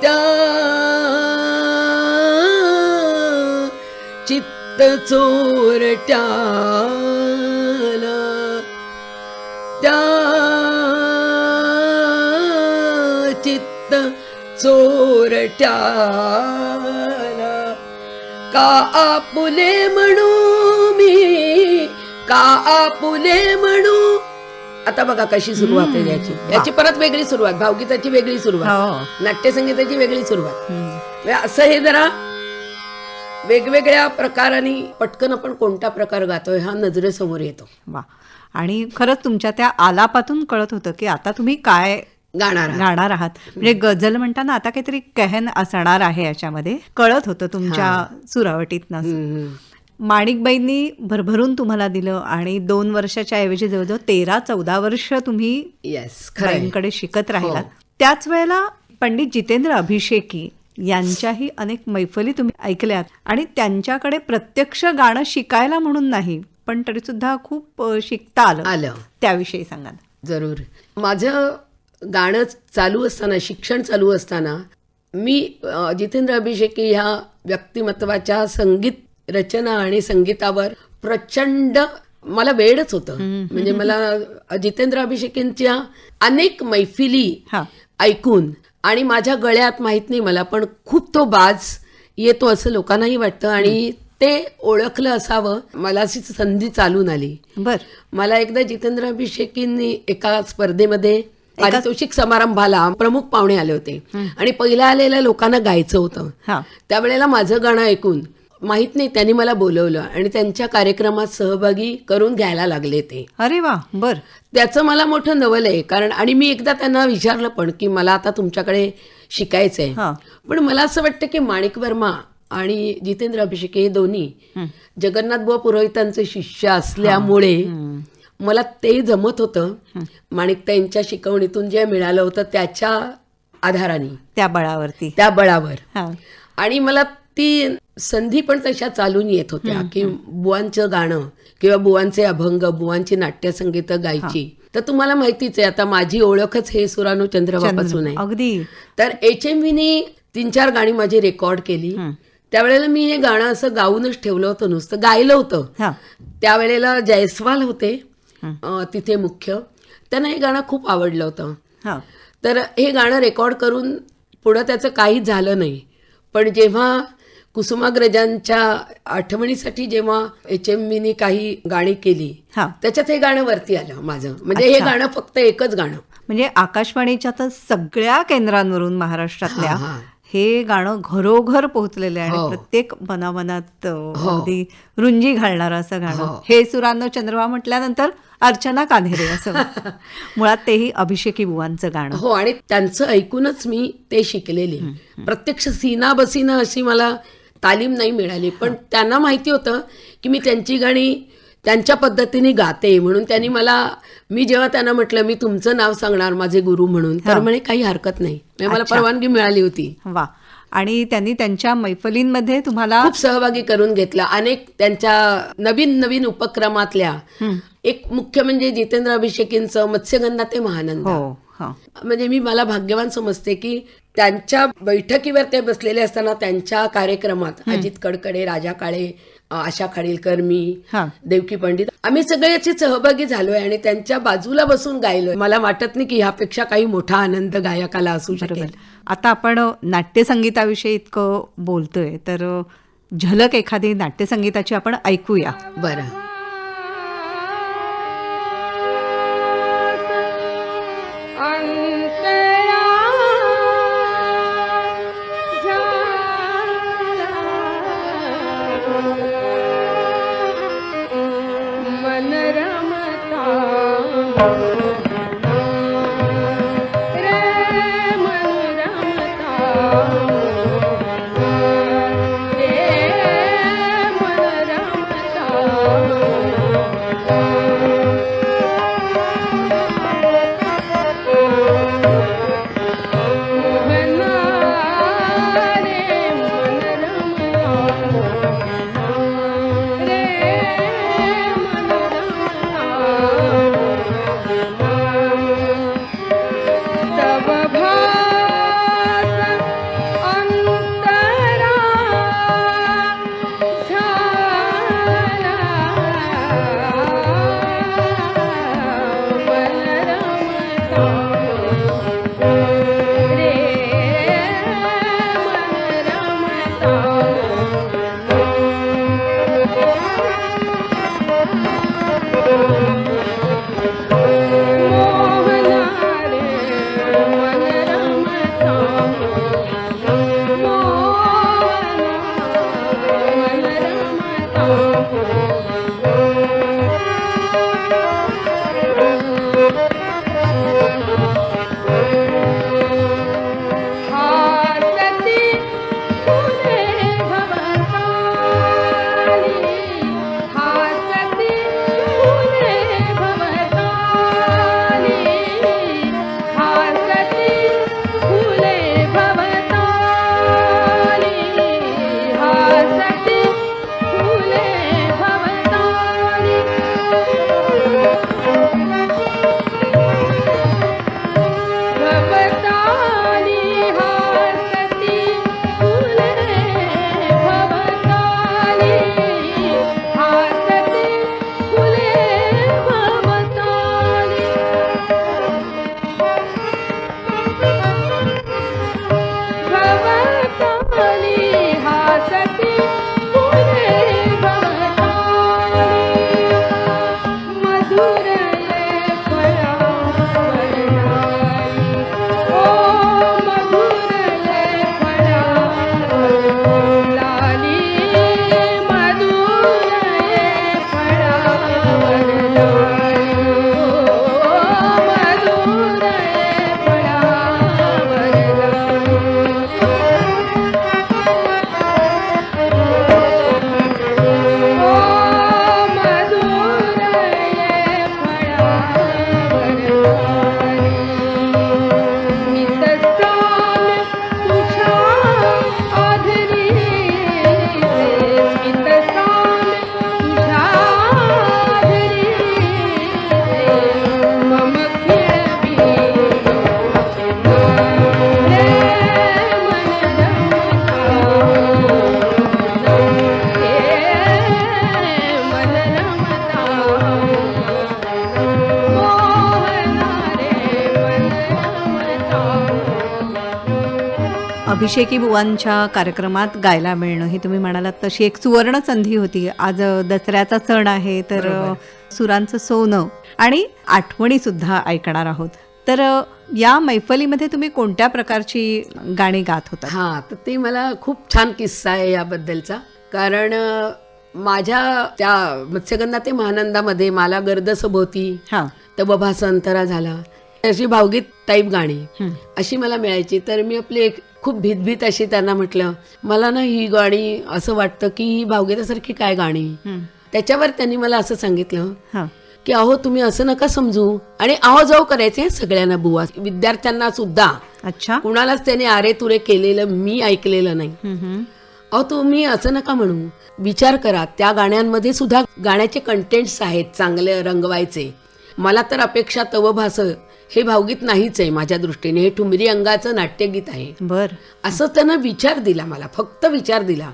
[SPEAKER 2] त्या चित्त चोरट्याला, त्या चित्त चोरट्याला का आपुले म्हणू मी, का आपुले म्हणू. आता बघा कशी सुरुवात आहे याची परत वेगळी सुरुवात, भावगीताची वेगळी सुरुवात, नाट्यसंगीताची वेगळी सुरुवात. असं हे जरा वेगवेगळ्या प्रकाराने पटकन आपण कोणता प्रकार गातोय हा नजरेसमोर येतो.
[SPEAKER 1] वा. आणि खरंच तुमच्या त्या आलापातून कळत होतं की आता तुम्ही काय गाणार आहात. म्हणजे गझल म्हणताना आता काहीतरी कहन असणार आहे याच्यामध्ये, कळत होतं तुमच्या सुरावटीतनं. माणिकबाईंनी भरभरून तुम्हाला दिलं आणि 2 वर्षाच्या ऐवजी जवळजवळ 13-14 वर्ष तुम्ही बाईंकडे शिकत राहिलात. त्याच वेळेला पंडित जितेंद्र अभिषेकी यांच्याही अनेक मैफली तुम्ही ऐकल्यात आणि त्यांच्याकडे प्रत्यक्ष गाणं शिकायला म्हणून नाही पण तरी सुद्धा खूप शिकता आलं. त्याविषयी सांगा ना.
[SPEAKER 2] जरूर. माझं गाणं चालू असताना, शिक्षण चालू असताना मी जितेंद्र अभिषेकी ह्या व्यक्तिमत्वाच्या संगीत रचना आणि संगीतावर प्रचंड मला वेडच होतं. म्हणजे मला जितेंद्र अभिषेकींच्या अनेक मैफिली ऐकून आणि माझ्या गळ्यात माहित नाही मला, पण खूप तो बाज येतो असं लोकांनाही वाटतं आणि ते ओळखलं असावं. मला अशी संधी चालून आली. मला एकदा जितेंद्र अभिषेकींनी एका स्पर्धेमध्ये पारितोषिक समारंभाला प्रमुख पाहुणे आले होते आणि पहिल्या आलेल्या लोकांना गायचं होतं. त्यावेळेला माझं गाणं ऐकून माहित नाही त्यांनी मला बोलवलं आणि त्यांच्या कार्यक्रमात सहभागी करून घ्यायला लागले ते.
[SPEAKER 1] अरे वा.
[SPEAKER 2] त्याचं मला मोठं नवल आहे. कारण आणि मी एकदा त्यांना विचारलं पण की मला आता तुमच्याकडे शिकायचंय. पण मला असं वाटतं की माणिक वर्मा आणि जितेंद्र अभिषेकी हे दोन्ही जगन्नाथबुवा पुरोहितांचे शिष्य असल्यामुळे मला ते जमत होतं. माणिकताईंच्या शिकवणीतून जे मिळालं होतं त्याच्या आधाराने, त्या बळावर आणि मला ती संधी पण तशा चालून येत होत्या की बुवांचं गाणं किंवा बुवांचे अभंग, बुवांची नाट्यसंगीत गायची. तर तुम्हाला माहितीच आहे आता माझी ओळखच हे सुरानू चंद्रवापासून आहे.
[SPEAKER 1] अगदी.
[SPEAKER 2] तर HMVनी 3-4 गाणी माझी रेकॉर्ड केली. त्यावेळेला मी हे गाणं असं गाऊनच ठेवलं होतं, नुसतं गायलं होतं. त्यावेळेला जयस्वाल होते तिथे मुख्य, त्यांना हे गाणं खूप आवडलं होतं. तर हे गाणं रेकॉर्ड करून पुढं त्याचं काहीच झालं नाही. पण जेव्हा कुसुमाग्रजांच्या आठवणीसाठी जेव्हा HMVनी काही गाणी केली त्याच्यात हे गाणं वरती आलं माझं. म्हणजे हे गाणं फक्त एकच गाणं,
[SPEAKER 1] म्हणजे आकाशवाणीच्या तर सगळ्या केंद्रांवरून महाराष्ट्रातल्या हे गाणं घरोघर पोहोचलेलं आहे आणि प्रत्येक मनामनात अगदी रुंजी घालणारं असं गाणं. हे सुरांनो चंद्रवा म्हटल्यानंतर अर्चना कान्हेरे असं मुळात तेही अभिषेकी बुवांचं गाणं.
[SPEAKER 2] हो, आणि त्यांचं ऐकूनच मी ते शिकलेले. प्रत्यक्ष सीना बसीना अशी मला तालीम नाही मिळाली, पण त्यांना माहिती होतं की मी त्यांची गाणी त्यांच्या पद्धतीने गाते म्हणून त्यांनी मला, मी जेव्हा त्यांना म्हटलं मी तुमचं नाव सांगणार माझे गुरु म्हणून, तर म्हणे काही हरकत नाही. मला परवानगी मिळाली होती.
[SPEAKER 1] वा. आणि त्यांनी त्यांच्या मैफलींमध्ये तुम्हाला
[SPEAKER 2] खूप सहभागी करून घेतला. अनेक त्यांच्या नवीन नवीन उपक्रमातल्या एक मुख्य म्हणजे जितेंद्र अभिषेकींचं मत्स्यगंधा ते महानंदा. म्हणजे मी मला भाग्यवान समजते की त्यांच्या बैठकीवर ते बसलेले असताना त्यांच्या कार्यक्रमात अजित कडकडे, राजा काळे, आशा खाडीलकर, मी, देवकी पंडित, आम्ही सगळे याचे सहभागी झालोय आणि त्यांच्या बाजूला बसून गायलोय. मला वाटत नाही की ह्यापेक्षा काही मोठा आनंद गायकाला असू शकेल.
[SPEAKER 1] आता आपण नाट्यसंगीताविषयी इतकं बोलतोय तर झलक एखादी नाट्यसंगीताची आपण ऐकूया.
[SPEAKER 2] बरं.
[SPEAKER 1] अभिषेकी बुवांच्या कार्यक्रमात गायला मिळणं ही तुम्ही म्हणालात तशी एक सुवर्ण संधी होती. आज दसऱ्याचा सण आहे, तर सुरांचं सोनं आणि आठवणी सुद्धा ऐकणार आहोत. तर या मैफलीमध्ये तुम्ही कोणत्या प्रकारची गाणी गात होता?
[SPEAKER 2] हा, तर ते मला खूप छान किस्सा आहे याबद्दलचा. कारण माझ्या त्या मत्स्यगंधा ते महानंदामध्ये मला गर्दस भोवती,
[SPEAKER 1] हा,
[SPEAKER 2] तव भास अंतरा झाला, अशी भावगीत टाईप गाणी अशी मला मिळायची. तर मी आपली एक खूप भीतभीत अशी त्यांना म्हटलं, मला ना ही गाणी असं वाटतं की ही भावगीतासारखी काय गाणी. त्याच्यावर त्यांनी मला असं सांगितलं
[SPEAKER 1] हा,
[SPEAKER 2] की अहो तुम्ही असं नका समजू, आणि अहो जाऊ करायचे सगळ्यांना बुवा, विद्यार्थ्यांना सुद्धा.
[SPEAKER 1] अच्छा,
[SPEAKER 2] कुणालाच त्याने आरे तुरे केलेलं मी ऐकलेलं नाही. अहो तुम्ही असं नका म्हणू, विचार करा, त्या गाण्यांमध्ये सुद्धा गाण्याचे कंटेंट्स आहेत चांगले रंगवायचे. मला तर अपेक्षा तव भास हे भावगीत नाहीच आहे माझ्या दृष्टीने, हे ठुमरी अंगाचं नाट्यगीत आहे.
[SPEAKER 1] बर,
[SPEAKER 2] असं त्यानं विचार दिला मला, फक्त विचार दिला,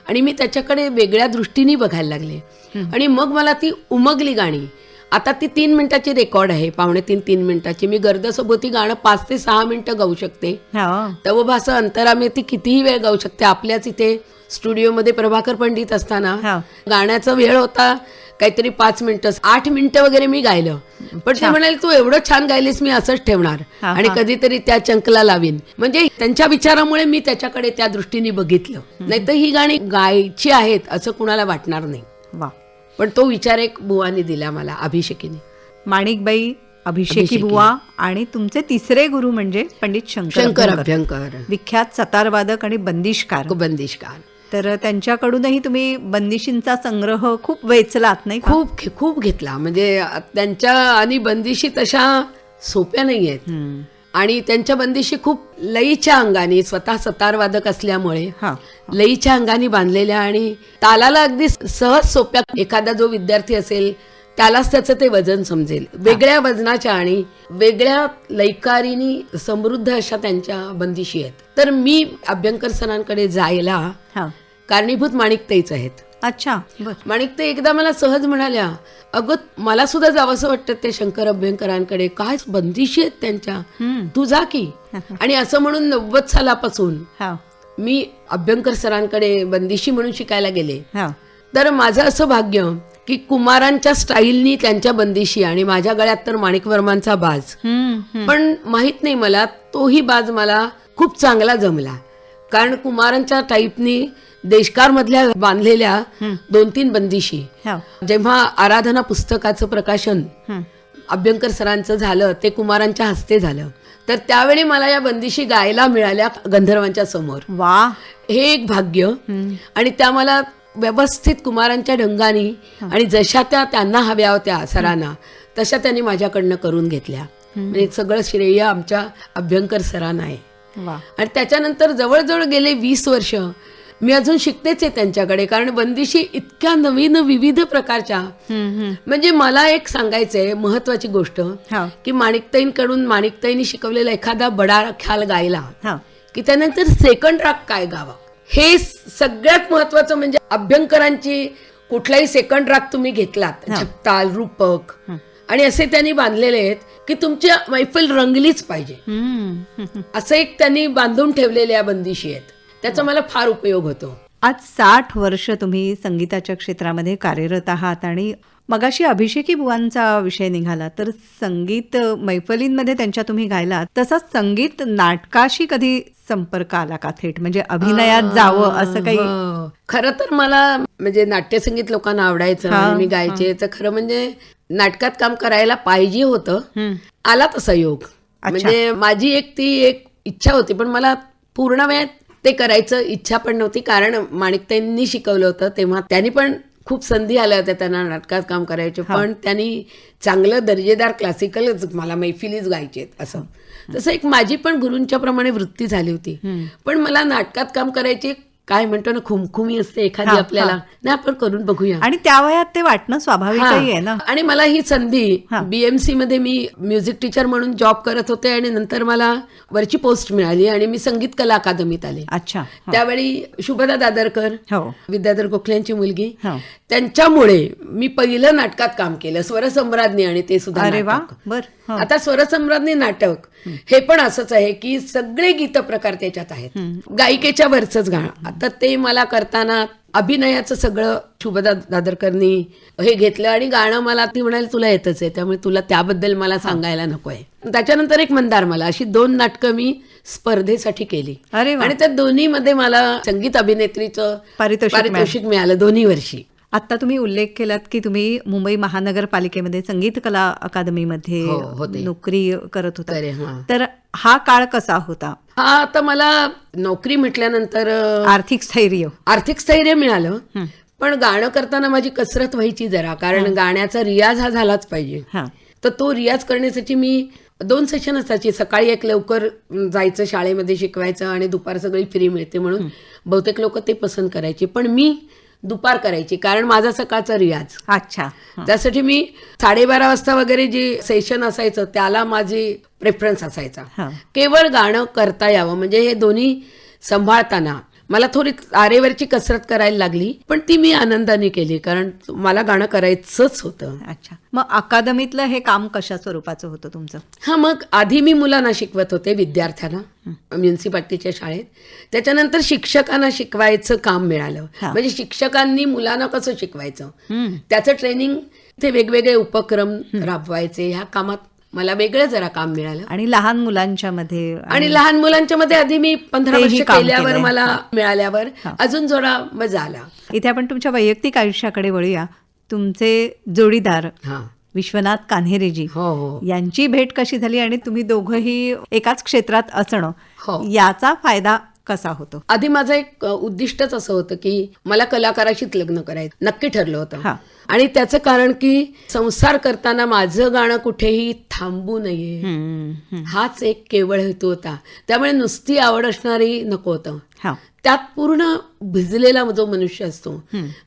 [SPEAKER 2] आणि मी त्याच्याकडे वेगळ्या दृष्टीने बघायला लागले. आणि मग मला ती उमगली गाणी. आता ती 3 मिनिटाची रेकॉर्ड आहे, 2.5-3 मिनिटाची. मी गर्दसोबती गाणं 5 ते 6 मिनिटं गाऊ शकते.
[SPEAKER 1] हा,
[SPEAKER 2] तव भास अंतरा मी ती कितीही वेळ गाऊ शकते. आपल्याच इथे स्टुडिओमध्ये प्रभाकर पंडित असताना
[SPEAKER 1] हा,
[SPEAKER 2] गाण्याचा वेळ होता काहीतरी 5 मिनिटं, 8 मिनिटं वगैरे मी गायलं. पण ते म्हणाले तू एवढं छान गायलीस, मी असंच ठेवणार आणि कधीतरी त्या चंकला लावीन. म्हणजे त्यांच्या विचारामुळे मी त्याच्याकडे त्या दृष्टीने बघितलं. नाहीतर ही गाणी गायची आहेत असं कुणाला वाटणार नाही.
[SPEAKER 1] वा.
[SPEAKER 2] पण तो विचार एक बुवानी दिला मला, अभिषेकीने.
[SPEAKER 1] माणिकबाई, अभिषेकी बुवा आणि तुमचे तिसरे गुरु म्हणजे पंडित
[SPEAKER 2] शंकर अभ्यंकर,
[SPEAKER 1] विख्यात सतारवादक आणि बंदिशकार.
[SPEAKER 2] बंदिशकार.
[SPEAKER 1] तर त्यांच्याकडूनही तुम्ही बंदिशींचा संग्रह खूप वेचलात, नाही का?
[SPEAKER 2] खूप घेतला. म्हणजे त्यांच्या आणि बंदिशी तशा सोप्या नाही आहेत. आणि त्यांच्या बंदिशी खूप लईच्या अंगाने, स्वतः सतारवादक असल्यामुळे लईच्या अंगाने बांधलेल्या आणि तालाला अगदी सहज सोप्या. एखादा जो विद्यार्थी असेल त्यालाच त्याचं ते वजन समजेल. वेगळ्या वजनाच्या आणि वेगळ्या लयकारीनी समृद्ध अशा त्यांच्या बंदिशी आहेत. तर मी अभ्यंकर सरांकडे जायला कारणीभूत माणिकताईच आहेत.
[SPEAKER 1] अच्छा,
[SPEAKER 2] माणिकताई एकदा मला सहज म्हणाल्या, अगं मला सुद्धा जावंसं वाटतं ते शंकर अभ्यंकरांकडे, काय बंदिशी आहेत त्यांच्या, तू जा की. आणि असं म्हणून 90 सालापासून मी अभ्यंकर सरांकडे बंदिशी म्हणून शिकायला गेले. तर माझं असं भाग्य की कुमारांच्या स्टाईलनी त्यांच्या बंदिशी, आणि माझ्या गळ्यात तर माणिक वर्मांचा बाज. पण माहित नाही मला, तोही बाज मला खूप चांगला जमला. कारण कुमारांच्या टाईपनी देशकार मधल्या बांधलेल्या 2-3 बंदिशी, जेव्हा आराधना पुस्तकाचं प्रकाशन अभ्यंकर सरांचं झालं, ते कुमारांच्या हस्ते झालं, तर त्यावेळी मला या बंदिशी गायला मिळाल्या गंधर्वांच्या समोर.
[SPEAKER 1] वा, हे
[SPEAKER 2] एक भाग्य. आणि त्या मला व्यवस्थित कुमारांच्या ढंगानी आणि जशा त्यांना हव्या होत्या सरांना, तशा त्यांनी माझ्याकडनं करून घेतल्या. म्हणजे सगळं श्रेय आमच्या अभ्यंकर सरांना आहे. आणि त्याच्यानंतर जवळजवळ गेले 20 वर्ष मी अजून शिकतेच आहे त्यांच्याकडे. कारण बंदिशी इतक्या नवीन विविध प्रकारच्या, म्हणजे मला एक सांगायचंय महत्वाची गोष्ट की माणिकताईंकडून माणिकताईंनी शिकवलेला एखादा बडा ख्याल गायला की त्यानंतर सेकंड राग काय गावा, हे सगळ्यात महत्वाचं. म्हणजे अभ्यंकरांची कुठलाही सेकंड राग तुम्ही घेतलात, झपताल, रूपक आणि असे त्यांनी बांधलेले आहेत की तुमची मैफल रंगलीच पाहिजे, असं एक त्यांनी बांधून ठेवलेल्या बंदिशी आहेत. त्याचा मला फार उपयोग होतो.
[SPEAKER 1] आज 60 वर्ष तुम्ही संगीताच्या क्षेत्रामध्ये कार्यरत आहात आणि मगाशी अभिषेकी बुवांचा विषय निघाला, तर संगीत मैफलींमध्ये त्यांच्या तुम्ही गायलात, तसा संगीत नाटकाशी कधी संपर्क आला का थेट, म्हणजे अभिनयात जावं असं काही?
[SPEAKER 2] खरं तर मला म्हणजे नाट्यसंगीत लोकांना आवडायचं आणि मी गायचे, तर खरं म्हणजे नाटकात काम करायला पाहिजे होतं. आला तसा योग. म्हणजे माझी ती एक इच्छा होती, पण मला पूर्ण वेळ ते करायचं इच्छा पण नव्हती. कारण माणिकताईंनी शिकवलं होतं तेव्हा, त्यांनी पण खूप संधी आल्या होत्या त्यांना नाटकात काम करायचे, पण त्यांनी चांगलं दर्जेदार क्लासिकलच मला मैफिलीच गायचे असं. तसं एक माझी पण गुरूंच्या प्रमाणे वृत्ती झाली होती. पण मला नाटकात काम करायची काय म्हणतो ना, खुमखुमी असते एखादी आपल्याला, नाही आपण करून बघूया.
[SPEAKER 1] आणि त्या वयात ते वाटणं स्वाभाविकही आहे ना.
[SPEAKER 2] आणि मला ही संधी BMC मध्ये मी म्युझिक टीचर म्हणून जॉब करत होते आणि नंतर मला वरची पोस्ट मिळाली आणि मी संगीत कला अकादमीत आले.
[SPEAKER 1] अच्छा.
[SPEAKER 2] त्यावेळी शुभदा दादरकर,
[SPEAKER 1] हो.
[SPEAKER 2] विद्याधर गोखल्यांची मुलगी,
[SPEAKER 1] हो.
[SPEAKER 2] त्यांच्यामुळे मी पहिलं नाटकात काम केलं, स्वरसम्राज्ञी, आणि ते सुद्धा
[SPEAKER 1] अरे वा,
[SPEAKER 2] नाटक.
[SPEAKER 1] बर. हो.
[SPEAKER 2] आता स्वरसम्राज्ञी नाटक हे पण असंच आहे की सगळे गीत प्रकार त्याच्यात आहेत, गायिकेच्या वरचंच गाणं. आता ते मला करताना अभिनयाचं सगळं शुभदा दादरकरनी हे घेतलं आणि गाणं मला ती म्हणाली तुला येतच आहे, त्यामुळे तुला त्याबद्दल मला सांगायला नको आहे. त्याच्यानंतर एक मंदारमाला, अशी 2 नाटकं मी स्पर्धेसाठी केली.
[SPEAKER 1] अरे वा.
[SPEAKER 2] आणि त्या दोन्हीमध्ये मला संगीत अभिनेत्रीचं पारितोषिक मिळालं दोन्ही वर्षी.
[SPEAKER 1] आता तुम्ही उल्लेख केलात की तुम्ही मुंबई महानगरपालिकेमध्ये संगीत कला अकादमीमध्ये
[SPEAKER 2] होते.
[SPEAKER 1] नोकरी करत होता.
[SPEAKER 2] हां.
[SPEAKER 1] तर हा काळ कसा होता?
[SPEAKER 2] हा, आता मला नोकरी म्हटल्यानंतर
[SPEAKER 1] आर्थिक स्थैर्य
[SPEAKER 2] मिळालं, पण गाणं करताना माझी कसरत व्हायची जरा, कारण गाण्याचा रियाज हा झालाच पाहिजे. तर तो रियाज करण्यासाठी मी 2 सेशन असायची. सकाळी एक लवकर जायचं शाळेमध्ये शिकवायचं आणि दुपार सगळी फ्री मिळते म्हणून बहुतेक लोक ते पसंत करायचे, पण मी दुपार करायची कारण माझा सकाळचा रियाज.
[SPEAKER 1] अच्छा.
[SPEAKER 2] त्यासाठी मी 12:30 वाजता वगैरे जे सेशन असायचं त्याला माझी प्रेफरन्स असायचा. केवळ गाणं करता यावं, म्हणजे हे दोन्ही सांभाळताना मला थोडी तारेवरची कसरत करायला लागली, पण ती मी आनंदाने केली कारण मला गाणं करायचंच होतं.
[SPEAKER 1] अच्छा. मग अकादमीतलं हे काम कशा स्वरूपाचं होतं तुमचं?
[SPEAKER 2] मग आधी मी मुलांना शिकवत होते, विद्यार्थ्यांना, म्युन्सिपाल्टीच्या शाळेत. त्याच्यानंतर शिक्षकांना शिकवायचं काम मिळालं, म्हणजे शिक्षकांनी मुलांना कसं शिकवायचं त्याचं ट्रेनिंग, ते वेगवेगळे उपक्रम राबवायचे. ह्या कामात मला वेगळं जरा काम मिळालं.
[SPEAKER 1] आणि लहान मुलांच्या
[SPEAKER 2] मध्ये आधी मी 15 वर्ष केल्यावर मला मिळाल्यावर अजून जरा मजा आला.
[SPEAKER 1] इथे आपण तुमच्या वैयक्तिक आयुष्याकडे वळूया. तुमचे जोडीदार विश्वनाथ कान्हेरेजी, यांची भेट कशी झाली आणि तुम्ही दोघंही एकाच क्षेत्रात असणं याचा फायदा कसा होतो?
[SPEAKER 2] आधी माझं एक उद्दिष्टच असं होतं की मला कलाकाराशीच लग्न करायचं नक्की ठरलं होतं. आणि त्याचं कारण की संसार करताना माझं गाणं कुठेही थांबू नये, हाच एक केवळ हेतू होता. त्यामुळे नुसती आवड असणारी नको होतं, त्यात पूर्ण भिजलेला जो मनुष्य असतो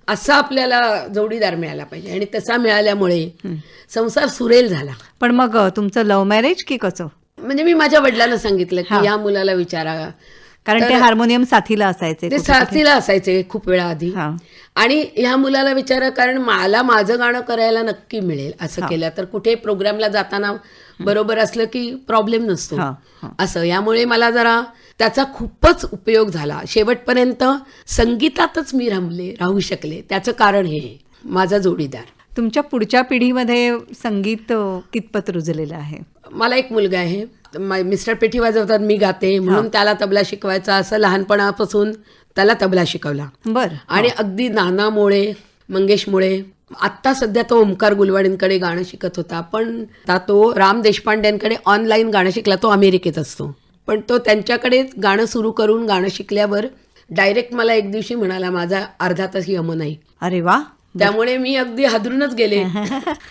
[SPEAKER 2] असा आपल्याला जोडीदार मिळाला पाहिजे. आणि तसा मिळाल्यामुळे संसार सुरेल झाला.
[SPEAKER 1] पण मग तुमचं लव्ह मॅरेज की कसं?
[SPEAKER 2] म्हणजे मी माझ्या वडिलांना सांगितलं की या मुलाला विचारा,
[SPEAKER 1] कारण ते हार्मोनियम साथीला
[SPEAKER 2] असायचे खूप वेळा आधी. आणि ह्या मुलाला विचारा, कारण मला माझं गाणं करायला नक्की मिळेल. असं केलं तर कुठे प्रोग्रामला जाताना बरोबर असलं की प्रॉब्लेम नसतो असं. यामुळे मला जरा त्याचा खूपच उपयोग झाला. शेवटपर्यंत संगीतातच मी राहू शकले. त्याचं कारण हे माझा जोडीदार.
[SPEAKER 1] तुमच्या पुढच्या पिढीमध्ये संगीत कितपत रुजलेलं आहे?
[SPEAKER 2] मला एक मुलगा आहे, मिस्टर पेटी वाजवतात, मी गाते म्हणून त्याला तबला शिकवायचा, असं लहानपणापासून त्याला तबला शिकवला.
[SPEAKER 1] बरं.
[SPEAKER 2] आणि अगदी नाना मोळे, मंगेश मोळे, आत्ता सध्या तो ओमकार गुलवाडींकडे गाणं शिकत होता, पण तो राम देशपांड्यांकडे ऑनलाईन गाणं शिकला. तो अमेरिकेत असतो, पण तो त्यांच्याकडे गाणं सुरू करून गाणं शिकल्यावर डायरेक्ट मला एक दिवशी म्हणाला माझा अर्धा तास यमन नाही.
[SPEAKER 1] अरे वा.
[SPEAKER 2] त्यामुळे मी अगदी हादरूनच गेले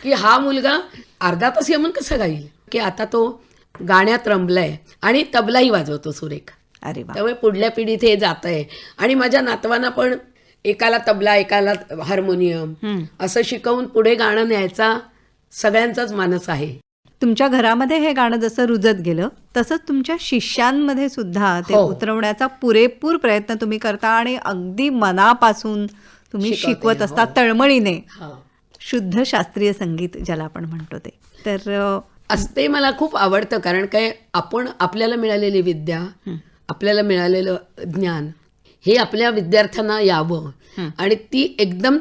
[SPEAKER 2] की हा मुलगा अर्धा तास यमन कसं गाईल, की आता तो गाण्यात रमलाय आणि तबलाही वाजवतो सुरेख.
[SPEAKER 1] अरे वा.
[SPEAKER 2] त्यामुळे पुढल्या पिढीत हे जात आहे. आणि माझ्या नातवांना पण एकाला तबला एकाला हार्मोनियम असं शिकवून पुढे गाणं न्यायचा सगळ्यांचाच मानस आहे.
[SPEAKER 1] तुमच्या घरामध्ये हे गाणं जसं रुजत गेलं तसंच तुमच्या शिष्यांमध्ये सुद्धा ते उतरवण्याचा पुरेपूर प्रयत्न तुम्ही करता आणि अगदी मनापासून तुम्ही शिकवत असता, तळमळीने. शुद्ध शास्त्रीय संगीत ज्याला आपण म्हणतो ते. तर
[SPEAKER 2] असते मला खूप आवडतं, कारण काय आपण आपल्याला मिळालेली विद्या, आपल्याला मिळालेलं ज्ञान हे आपल्या विद्यार्थ्यांना यावं आणि ती एकदम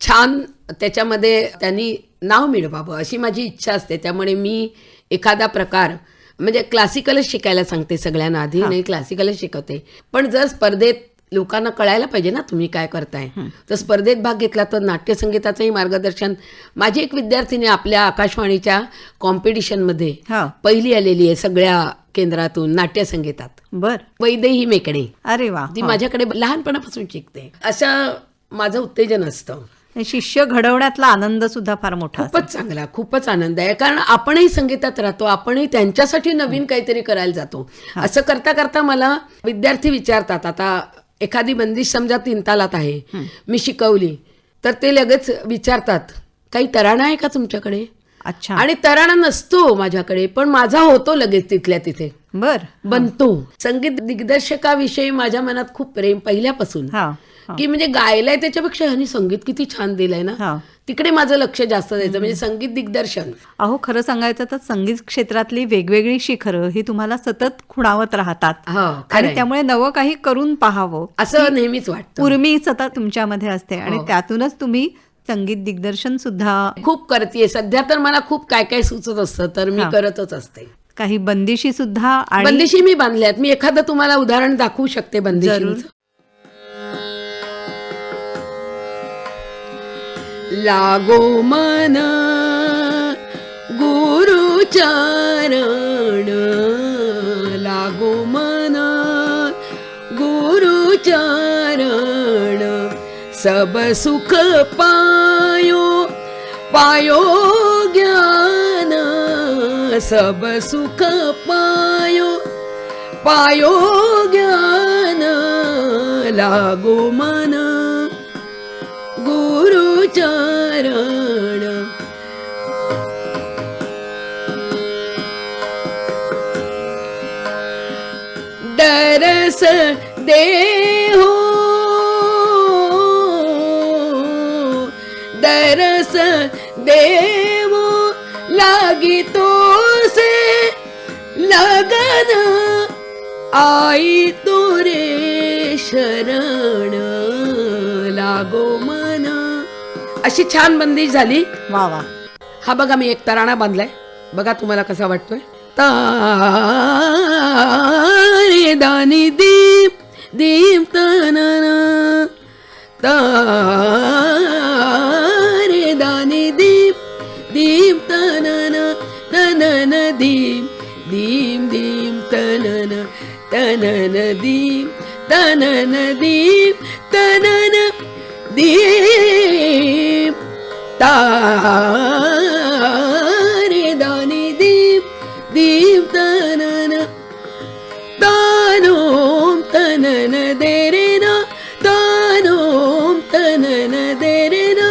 [SPEAKER 2] छान त्याच्यामध्ये त्यांनी नाव मिळवावं अशी माझी इच्छा असते. त्यामुळे मी एखादा प्रकार म्हणजे क्लासिकलच शिकायला सांगते सगळ्यांना आधी, नाही क्लासिकलच शिकवते. पण जर स्पर्धेत लोकांना कळायला पाहिजे ना तुम्ही काय करताय, तर स्पर्धेत भाग घेतला तर नाट्यसंगीताचंही मार्गदर्शन. माझी एक विद्यार्थिनी आपल्या आकाशवाणीच्या कॉम्पिटिशनमध्ये पहिली आलेली आहे सगळ्या केंद्रातून नाट्यसंगीतात. वैदेही मेकणे.
[SPEAKER 1] अरे वा.
[SPEAKER 2] ती माझ्याकडे लहानपणापासून शिकते. असं माझं उत्तेजन असतं.
[SPEAKER 1] शिष्य घडवण्यातला आनंद सुद्धा फार मोठा.
[SPEAKER 2] खूपच चांगला, खूपच आनंद आहे, कारण आपणही संगीतात राहतो, आपणही त्यांच्यासाठी नवीन काहीतरी करायला जातो. असं करता करता मला विद्यार्थी विचारतात, आता एखादी बंदिश समजा 3 तालात आहे, मी शिकवली, तर ते लगेच विचारतात काही तराणा आहे का तुमच्याकडे?
[SPEAKER 1] अच्छा.
[SPEAKER 2] आणि तराणा नसतो माझ्याकडे, पण माझा होतो लगेच तिथल्या तिथे,
[SPEAKER 1] बर.
[SPEAKER 2] बनतो. संगीत दिग्दर्शकाविषयी माझ्या मनात खूप प्रेम पहिल्यापासून,
[SPEAKER 1] हा.
[SPEAKER 2] की म्हणजे गायलाय त्याच्यापेक्षा ह्यांनी संगीत किती छान दिलंय ना,
[SPEAKER 1] हा.
[SPEAKER 2] तिकडे माझं लक्ष जास्त द्यायचं. म्हणजे संगीत दिग्दर्शन.
[SPEAKER 1] अहो, खरं सांगायचं तर संगीत क्षेत्रातली वेगवेगळी शिखरं ही तुम्हाला सतत खुणावत राहतात
[SPEAKER 2] हो,
[SPEAKER 1] आणि
[SPEAKER 2] खरंय.
[SPEAKER 1] त्यामुळे नवं काही करून पाहावं
[SPEAKER 2] असं नेहमीच वाटतं.
[SPEAKER 1] उर्मी सतत तुमच्यामध्ये असते आणि
[SPEAKER 2] हो.
[SPEAKER 1] त्यातूनच तुम्ही संगीत दिग्दर्शन सुद्धा
[SPEAKER 2] खूप करतेय सध्या. तर मला खूप काय काय सुचत असतं, तर मी
[SPEAKER 1] हा.
[SPEAKER 2] करतच असते.
[SPEAKER 1] काही बंदिशी सुद्धा आणि
[SPEAKER 2] बंदिशी मी बांधल्यात. मी एखादं तुम्हाला उदाहरण दाखवू शकते बंदिशींचं.
[SPEAKER 1] जरूर.
[SPEAKER 2] लागो मन गुरुचरण, लागो मन गुरुचरण, सब सुख पायो पायो ज्ञान, सब सुख पायो पायो ज्ञान, लागो मन गुरुचरण. दरस देहो दरस देवो लागी तो से लगन, आई तोरे शरण, लागो मन. अशी छान बंदिश झाली.
[SPEAKER 1] वा वा.
[SPEAKER 2] हा बघा, मी एक तराणा बांधलाय, बघा तुम्हाला कसा वाटतोय. तारे दानी दीप दीप तनन, तारे दानी दीप दीप तनन, तनन दीप दीप दीप तनन, तनन दीप तनन दीप तनन दीप, तारे दानी दीप दीप तनन, तानोम तनन देरे ना, तानोम तनन देरे ना,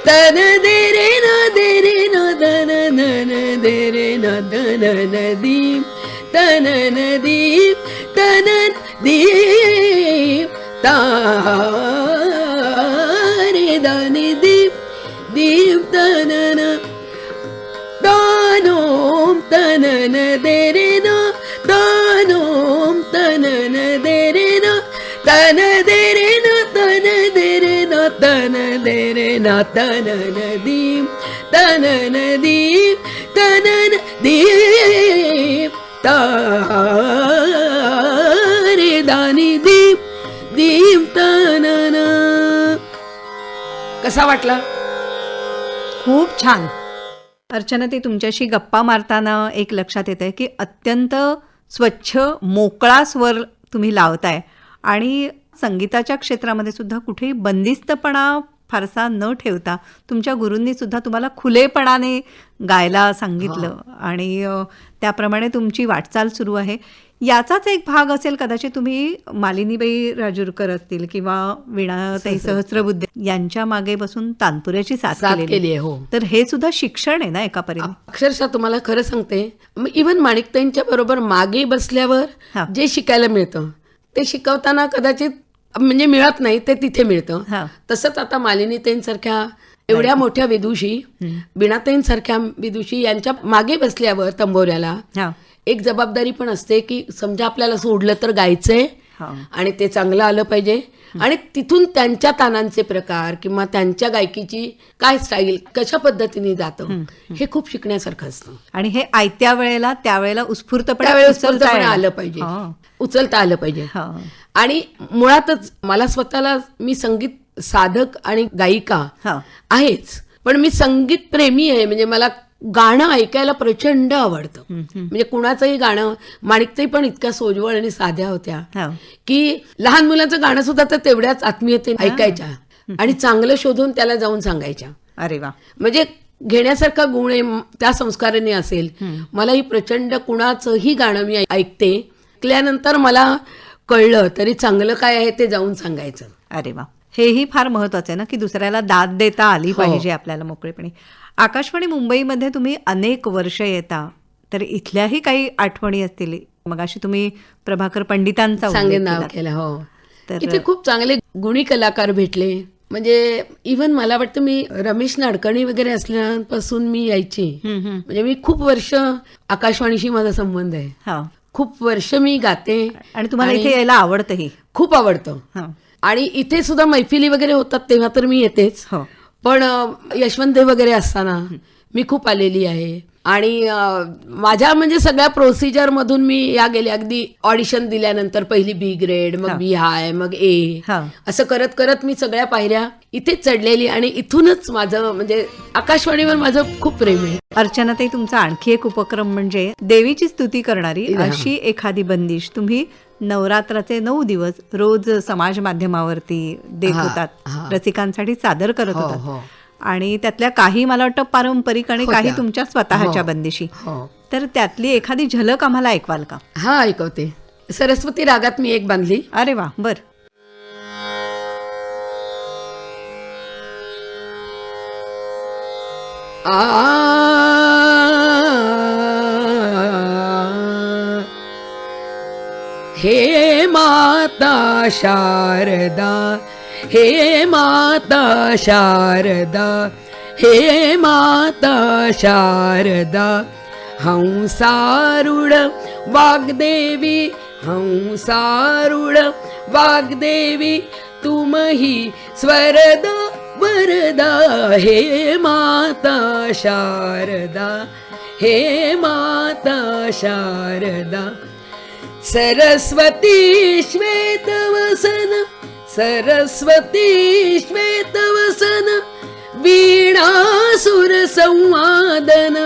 [SPEAKER 2] तन देरे ना देरे ना, तनन देरे ना, तनन दीप तनन दीप तनन दीप, तारे दानी दीप दीप तनन, तानोम तनन देरे ना, तानोम तनन देरे ना, तन देरे ना, तन देरे ना, तन देरे ना, तनन दीप तनन दीप तनन दीप, तारे दानी दीप दीप तनन. कसा वाटला?
[SPEAKER 1] खूप छान. अर्चना, ते तुमच्याशी गप्पा मारताना एक लक्षात येत आहे की अत्यंत स्वच्छ मोकळा स्वर तुम्ही लावताय आणि संगीताच्या क्षेत्रामध्ये सुद्धा कुठेही बंदिस्तपणा फारसा न ठेवता तुमच्या गुरूंनी सुद्धा तुम्हाला खुलेपणाने गायला सांगितलं आणि त्याप्रमाणे तुमची वाटचाल सुरू आहे. याचाच एक भाग असेल कदाचित तुम्ही मालिनीबाई राजूरकर असतील किंवा वीणाताई सहस्रबुद्धे यांच्या मागे बसून तानपुऱ्याची साथ केली
[SPEAKER 2] आहे. हो,
[SPEAKER 1] तर हे सुद्धा शिक्षण आहे ना एका परीने.
[SPEAKER 2] अक्षरशः तुम्हाला खरं सांगते, इव्हन माणिकताईंच्या बरोबर मागे बसल्यावर जे शिकायला मिळतं ते शिकवताना कदाचित म्हणजे मिळत नाही, ते तिथे मिळतं. तसंच आता मालिनीताईंसारख्या एवढ्या मोठ्या विदुषी, वीणाताईंसारख्या विदुषी यांच्या मागे बसल्यावर तंबोऱ्याला एक जबाबदारी पण असते की समजा आपल्याला सोडलं तर गायचंय आणि ते चांगलं आलं पाहिजे आणि तिथून त्यांच्या तानांचे प्रकार किंवा त्यांच्या गायकीची काय स्टाईल कशा पद्धतीने जातं हे खूप शिकण्यासारखं असतं.
[SPEAKER 1] आणि हे आयत्या वेळेला त्यावेळेला उत्स्फूर्तपणे
[SPEAKER 2] आलं पाहिजे, उचलता आलं पाहिजे. आणि मुळातच मला स्वतःला, मी संगीत साधक आणि गायिका आहेच, पण मी संगीत प्रेमी आहे. म्हणजे मला गाणं ऐकायला प्रचंड आवडतं. म्हणजे कुणाचंही गाणं, माणिकताई पण इतक्या सोजवळ आणि साध्या होत्या की लहान मुलांचं गाणं सुद्धा तर तेवढ्याच आत्मीयतेने ऐकायच्या आणि चांगलं शोधून त्याला जाऊन सांगायच्या.
[SPEAKER 1] अरे वा.
[SPEAKER 2] म्हणजे घेण्यासारखा गुण आहे त्या संस्काराने असेल. मला ही प्रचंड कुणाचंही गाणं मी ऐकते, ऐकल्यानंतर मला कळलं तरी चांगलं काय आहे ते जाऊन सांगायचं.
[SPEAKER 1] अरे वा, हेही फार महत्वाचं आहे ना, की दुसऱ्याला दाद देता आली
[SPEAKER 2] हो.
[SPEAKER 1] पाहिजे आपल्याला मोकळेपणी. आकाशवाणी मुंबईमध्ये तुम्ही अनेक वर्ष येता, तर इथल्याही काही आठवणी असतील. मग अशी तुम्ही प्रभाकर पंडितांचा उल्लेख
[SPEAKER 2] सांगेन नाव
[SPEAKER 1] केलात.
[SPEAKER 2] केलं. हो,
[SPEAKER 1] तर
[SPEAKER 2] इथे खूप चांगले गुणी कलाकार भेटले. म्हणजे इव्हन मला वाटतं मी रमेश नाडकर्णी वगैरे असल्यापासून मी यायची. म्हणजे मी खूप वर्ष आकाशवाणीशी माझा संबंध आहे.
[SPEAKER 1] हा,
[SPEAKER 2] खूप वर्ष मी गाते
[SPEAKER 1] आणि तुम्हाला इथे यायला आवडतंही.
[SPEAKER 2] खूप आवडतं.
[SPEAKER 1] हा,
[SPEAKER 2] आणि इथे सुद्धा मैफिली वगैरे होतात तेव्हा तर मी येतेच.
[SPEAKER 1] हो,
[SPEAKER 2] पण यशवंत देव वगैरे असताना मी खूप आलेली आहे. आणि माझ्या म्हणजे सगळ्या प्रोसिजर मधून मी या गेले. अगदी ऑडिशन दिल्यानंतर पहिली बी ग्रेड, मग बी हाय, मग ए,
[SPEAKER 1] हा.
[SPEAKER 2] असं करत करत मी सगळ्या पायऱ्या इथेच चढलेली. आणि इथूनच माझं म्हणजे आकाशवाणीवर माझं खूप प्रेम आहे.
[SPEAKER 1] अर्चनाताई, तुमचा आणखी एक उपक्रम म्हणजे देवीची स्तुती करणारी अशी एखादी बंदिश तुम्ही नवरात्राचे 9 दिवस रोज समाज माध्यमावरती देत होतात, रसिकांसाठी सादर करत
[SPEAKER 2] हो,
[SPEAKER 1] होतात.
[SPEAKER 2] हो.
[SPEAKER 1] आणि त्यातल्या काही मला वाटतं पारंपरिक आणि काही तुमच्या स्वतःच्या बंदिशी.
[SPEAKER 2] हो.
[SPEAKER 1] तर त्यातली एखादी झलक आम्हाला ऐकवाल का?
[SPEAKER 2] हा, ऐकवते. सरस्वती रागात मी एक बांधली.
[SPEAKER 1] अरे वा, बर.
[SPEAKER 2] हे माता शारदा, हे माता शारदा, हे माता शारदा, हंसारूढ वाग्देवी, हंसारूढ वाग्देवी, तुमहि स्वरदा वरदा, हे माता शारदा, हे माता शारदा. सरस्वती श्वेतवसन, सरस्वती श्वेतवसन, वीणासुर संवादन,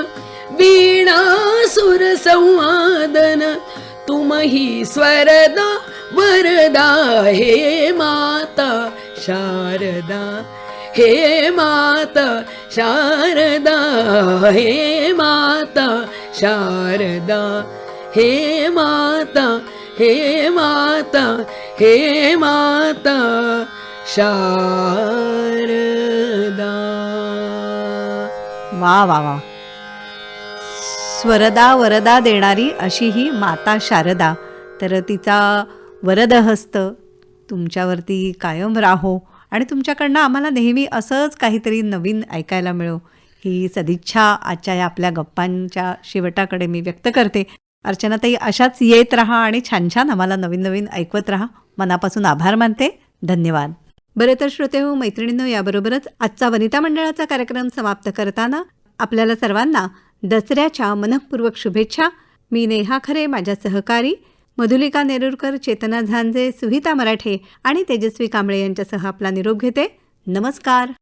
[SPEAKER 2] वीणासुर संवादन, तुमहि स्वरदा वरदा, हे माता शारदा, हे माता शारदा, हे माता शारदा, हे माता, हे माता, हे माता शारदा.
[SPEAKER 1] वा वा वा, स्वरदा वरदा देणारी अशी ही माता शारदा. तर तिचा वरदहस्त तुमच्यावरती कायम राहो आणि तुमच्याकडनं आम्हाला नेहमी असंच काहीतरी नवीन ऐकायला मिळो, ही सदिच्छा आजच्या या आपल्या गप्पांच्या शेवटाकडे मी व्यक्त करते. अर्चनाताई, अशाच येत राहा आणि छान छान आम्हाला नवीन नवीन ऐकवत राहा. मनापासून आभार मानते. धन्यवाद. बरं, तर श्रोते हो, मैत्रिणींनो, याबरोबरच आजचा वनिता मंडळाचा कार्यक्रम समाप्त करताना आपल्याला सर्वांना दसऱ्याच्या मनःपूर्वक शुभेच्छा. मी नेहा खरे, माझ्या सहकारी मधुलिका नेरुरकर, चेतना झांजे, सुहिता मराठे आणि तेजस्वी कांबळे यांच्यासह आपला निरोप घेते. नमस्कार.